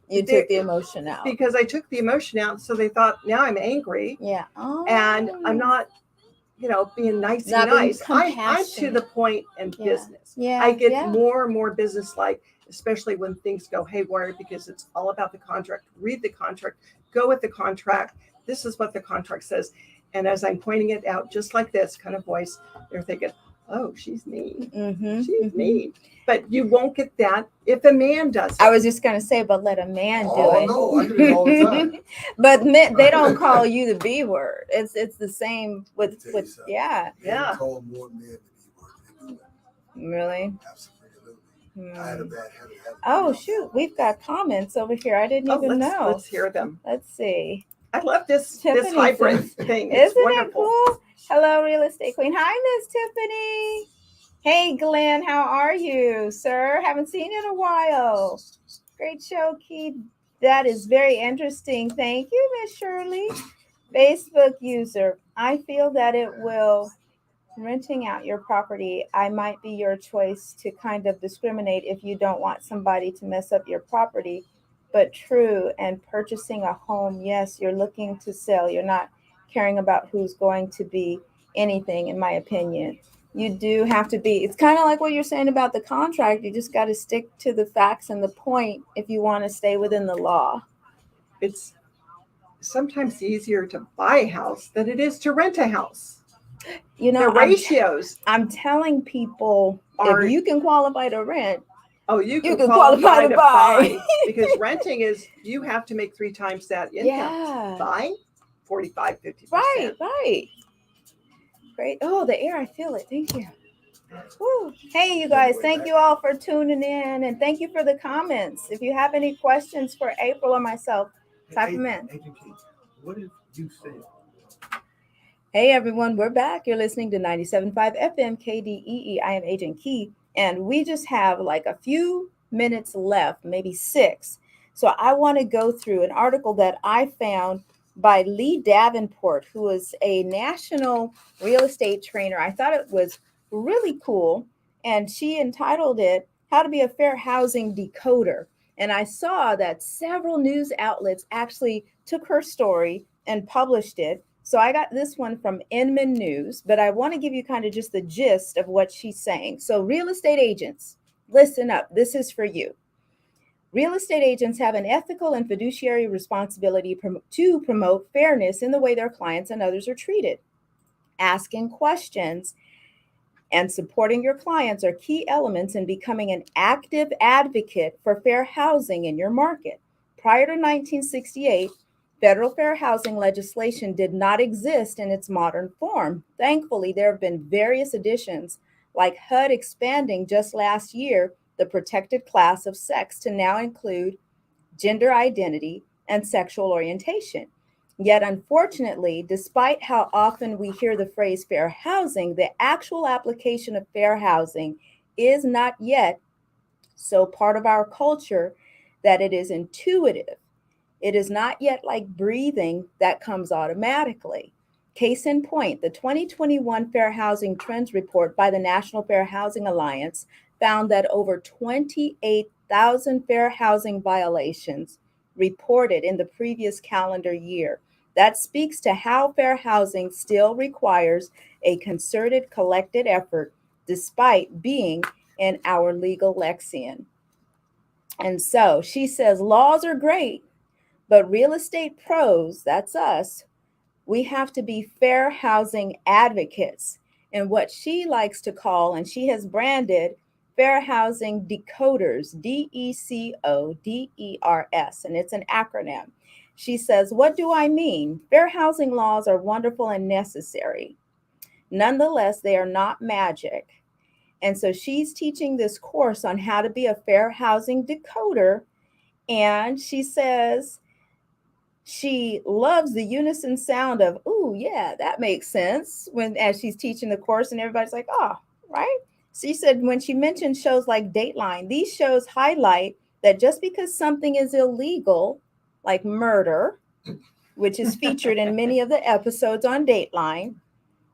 You took the emotion out. Because I took the emotion out, so they thought now I'm angry. Yeah. Oh. And I'm not, being nice Not and being nice. I'm to the compassionate. point in Yeah. business. Yeah. I get yeah. more and more business-like, especially when things go haywire, because it's all about the contract. Read the contract, go with the contract. This is what the contract says. And as I'm pointing it out, just like this kind of voice, they're thinking, oh, she's mean. She's mean. But you won't get that if a man does it. I was just going to say, but let a man do it. No, I do it all the time. But men, they don't call you the B word. It's the same with yeah. Yeah. Call more men the B word than women. Really? Absolutely. I had a bad habit. Oh shoot, we've got comments over here. I didn't even know. Let's hear them. Let's see. I love this Tiffany hybrid says, thing. It's Isn't wonderful. it cool? Hello, real estate queen. Hi, Miss Tiffany. Hey, Glenn, how are you, sir? Haven't seen you in a while. Great show, Keith. That is very interesting. Thank you, Miss Shirley. Facebook user. I feel that it will renting out your property. I might be your choice to kind of discriminate if you don't want somebody to mess up your property. But true, and purchasing a home, yes, you're looking to sell. You're not caring about who's going to be anything, in my opinion. You do have to be, it's kind of like what you're saying about the contract. You just got to stick to the facts and the point if you want to stay within the law. It's sometimes easier to buy a house than it is to rent a house. The ratios. I'm telling people, if you can qualify to rent, you can qualify to buy. Because renting is, you have to make 3 times that income. Yeah. Buying, 45, 50%. Right. Great. Oh, the air, I feel it. Thank you. Woo. Hey, you guys, thank you all for tuning in, and thank you for the comments. If you have any questions for April or myself, type them in. What did you say? Hey, everyone, we're back. You're listening to 97.5 FM KDEE. I am Agent Key, and we just have like a few minutes left, maybe 6. So I want to go through an article that I found by Lee Davenport, who is a national real estate trainer. I thought it was really cool, and she entitled it, How to Be a Fair Housing Decoder. And I saw that several news outlets actually took her story and published it. So I got this one from Inman News, but I want to give you kind of just the gist of what she's saying. So real estate agents, listen up. This is for you. Real estate agents have an ethical and fiduciary responsibility to promote fairness in the way their clients and others are treated. Asking questions and supporting your clients are key elements in becoming an active advocate for fair housing in your market. Prior to 1968, federal fair housing legislation did not exist in its modern form. Thankfully, there have been various additions, like HUD expanding just last year the protected class of sex to now include gender identity and sexual orientation. Yet, unfortunately, despite how often we hear the phrase fair housing, the actual application of fair housing is not yet so part of our culture that it is intuitive. It is not yet like breathing that comes automatically. Case in point, the 2021 Fair Housing Trends Report by the National Fair Housing Alliance found that over 28,000 fair housing violations reported in the previous calendar year. That speaks to how fair housing still requires a concerted, collected effort, despite being in our legal lexicon. And so she says, laws are great, but real estate pros, that's us, we have to be fair housing advocates. And what she likes to call, and she has branded, fair housing decoders, DECODERS, and it's an acronym. She says, what do I mean? Fair housing laws are wonderful and necessary. Nonetheless, they are not magic. And so she's teaching this course on how to be a fair housing decoder. And she says she loves the unison sound of, ooh, yeah, that makes sense, as she's teaching the course, and everybody's like, oh, right? She said when she mentioned shows like Dateline, these shows highlight that just because something is illegal, like murder, which is featured in many of the episodes on Dateline,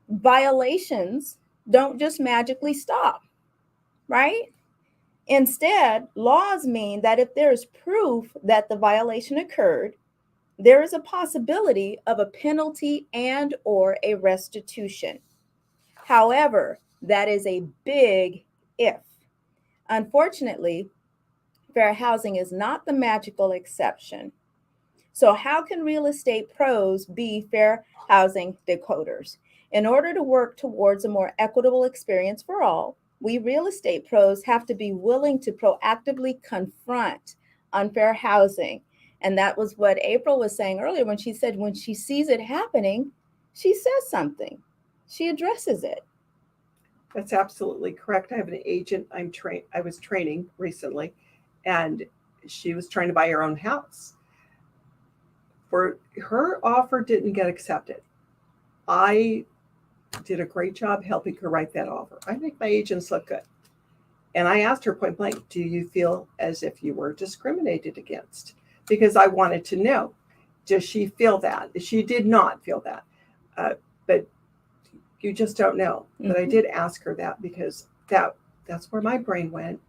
violations don't just magically stop, right? Instead, laws mean that if there is proof that the violation occurred, there is a possibility of a penalty and or a restitution. However, that is a big if. Unfortunately, fair housing is not the magical exception. So how can real estate pros be fair housing decoders? In order to work towards a more equitable experience for all, we real estate pros have to be willing to proactively confront unfair housing. And that was what April was saying earlier when she said when she sees it happening, she says something. She addresses it. That's absolutely correct. I have an agent I was training recently, and she was trying to buy her own house. For her offer didn't get accepted. I did a great job helping her write that offer. I make my agents look good. And I asked her point blank, do you feel as if you were discriminated against? Because I wanted to know, does she feel that? She did not feel that. But you just don't know. But I did ask her that because that's where my brain went.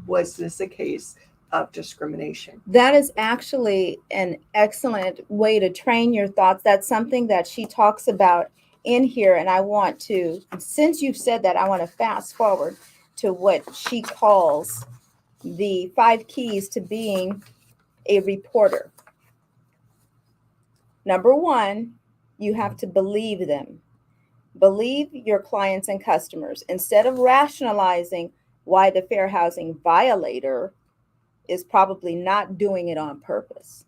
Was this a case of discrimination? That is actually an excellent way to train your thoughts. That's something that she talks about in here. And I want to, since you've said that, I want to fast forward to what she calls the 5 keys to being a reporter. Number 1, you have to believe them. Believe your clients and customers. Instead of rationalizing why the fair housing violator is probably not doing it on purpose.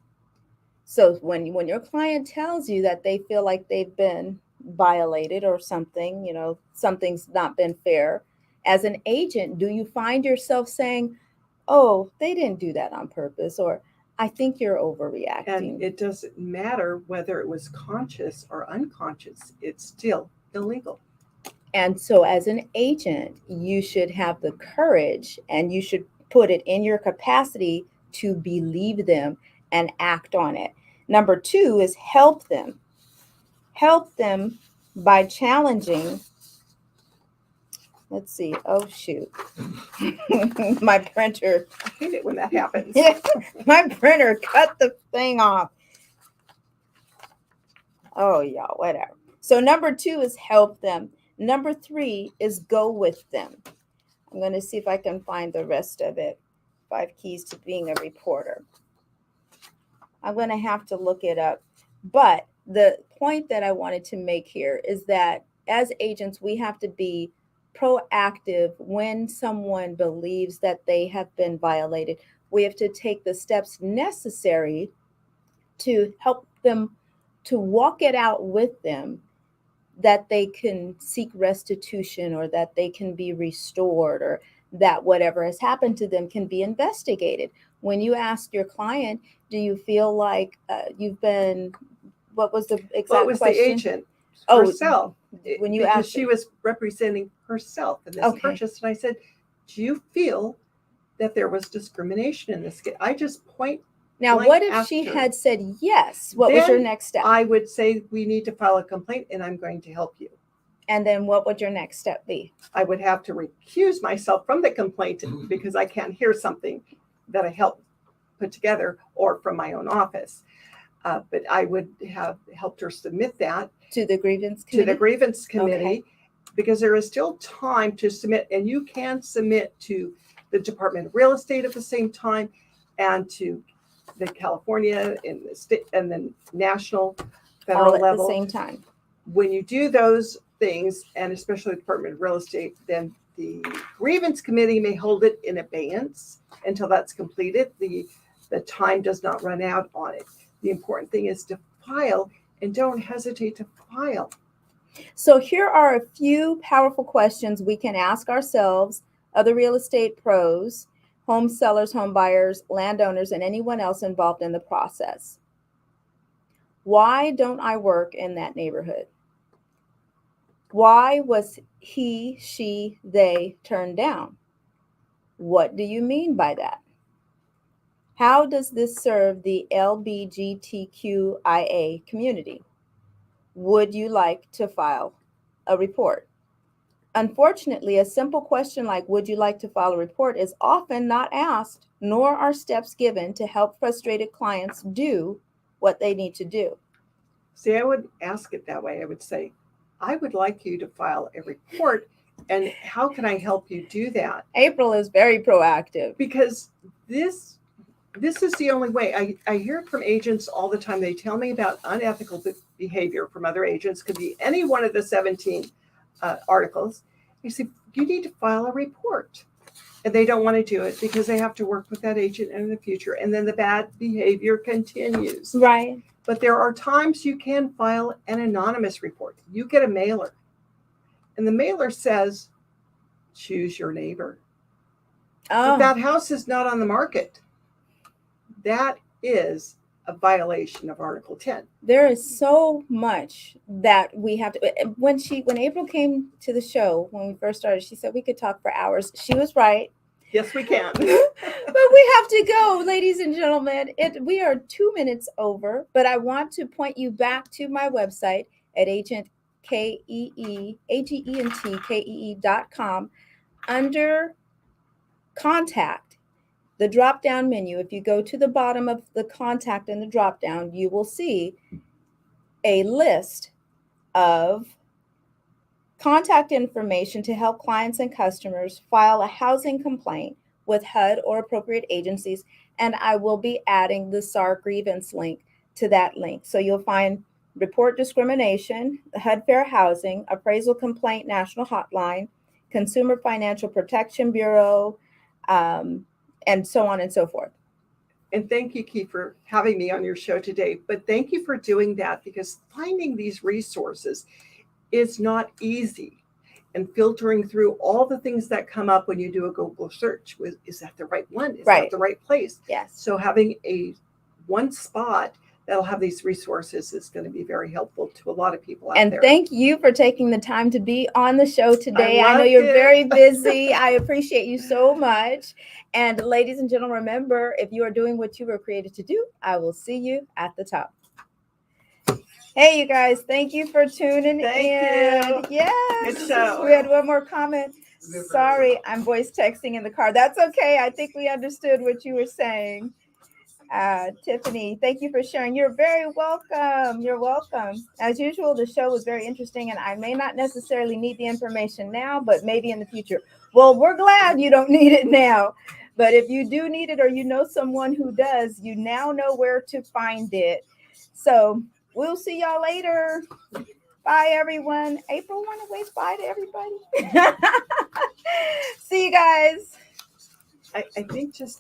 So when your client tells you that they feel like they've been violated or something, something's not been fair, as an agent, do you find yourself saying, oh, they didn't do that on purpose, or I think you're overreacting? And it doesn't matter whether it was conscious or unconscious, it's still illegal. And so as an agent, you should have the courage and you should put it in your capacity to believe them and act on it. Number 2 is help them. Help them by challenging. Let's see. Oh, shoot. My printer. I hate it when that happens. My printer cut the thing off. Oh, y'all, whatever. So number 2 is help them. Number 3 is go with them. I'm going to see if I can find the rest of it. 5 keys to being a reporter. I'm going to have to look it up. But the point that I wanted to make here is that as agents, we have to be proactive when someone believes that they have been violated. We have to take the steps necessary to help them to walk it out with them, that they can seek restitution or that they can be restored or that whatever has happened to them can be investigated. When you ask your client, do you feel like you've been, what was the exact What was question? the agent Oh, herself? when you because asked she was representing herself in this Okay. purchase. And I said, do you feel that there was discrimination in this case? I just point Now, blank what if she after. had said yes? What was your Then next step? I would say we need to file a complaint and I'm going to help you. And then what would your next step be? I would have to recuse myself from the complaint because I can't hear something that I helped put together or from my own office. But I would have helped her submit that To the grievance to committee? the grievance committee Okay. because there is still time to submit, and you can submit to the Department of Real Estate at the same time and to the California and the state and the national federal All at level. the same time. When you do those things, and especially the Department of Real Estate, then the grievance committee may hold it in abeyance until that's completed. The time does not run out on it. The important thing is to file, and don't hesitate to file. So here are a few powerful questions we can ask ourselves, other real estate pros, home sellers, home buyers, landowners, and anyone else involved in the process. Why don't I work in that neighborhood? Why was he, she, they turned down? What do you mean by that? How does this serve the LGBTQIA community? Would you like to file a report? Unfortunately, a simple question like, would you like to file a report, is often not asked, nor are steps given to help frustrated clients do what they need to do. See, I would ask it that way. I would say, I would like you to file a report, and how can I help you do that? April is very proactive. Because this is the only way. I hear it from agents all the time. They tell me about unethical behavior from other agents. Could be any one of the 17 articles. You say, you need to file a report. And they don't want to do it because they have to work with that agent in the future. And then the bad behavior continues. Right. But there are times you can file an anonymous report. You get a mailer. And the mailer says, choose your neighbor. But Oh, that house is not on the market. That is a violation of Article 10. there is so much that we have to. When April came to the show, when we first started, she said we could talk for hours. She was right. Yes, we can. But we have to go, ladies and gentlemen. We are 2 minutes over, but I want to point you back to my website at agentKEE.com. Under contact, the drop down menu, if you go to the bottom of the contact in the drop down, you will see a list of contact information to help clients and customers file a housing complaint with HUD or appropriate agencies. And I will be adding the SAR grievance link to that link. So you'll find report discrimination, the HUD Fair Housing, appraisal complaint national hotline, Consumer Financial Protection Bureau, and so on and so forth. And thank you, Keith, for having me on your show today. But thank you for doing that, because finding these resources is not easy. And filtering through all the things that come up when you do a Google search. Is that the right one? Is Right. that the right place? Yes. So having one spot that'll have these resources is going to be very helpful to a lot of people out And there. thank you for taking the time to be on the show today. I know loved you're it. very busy. I appreciate you so much. And ladies and gentlemen, remember, if you are doing what you were created to do, I will see you at the top. Hey, you guys, thank you for tuning Thank in. you. Yes. Good show. We had one more comment. Sorry, I'm voice texting in the car. That's okay. I think we understood what you were saying. Tiffany, thank you for sharing. You're very welcome. You're welcome. As usual, the show was very interesting, and I may not necessarily need the information now, but maybe in the future. Well, we're glad you don't need it now. But if you do need it, or you know someone who does, you now know where to find it. So we'll see y'all later. Bye, everyone. April, want to wave bye to everybody? See you guys. I think just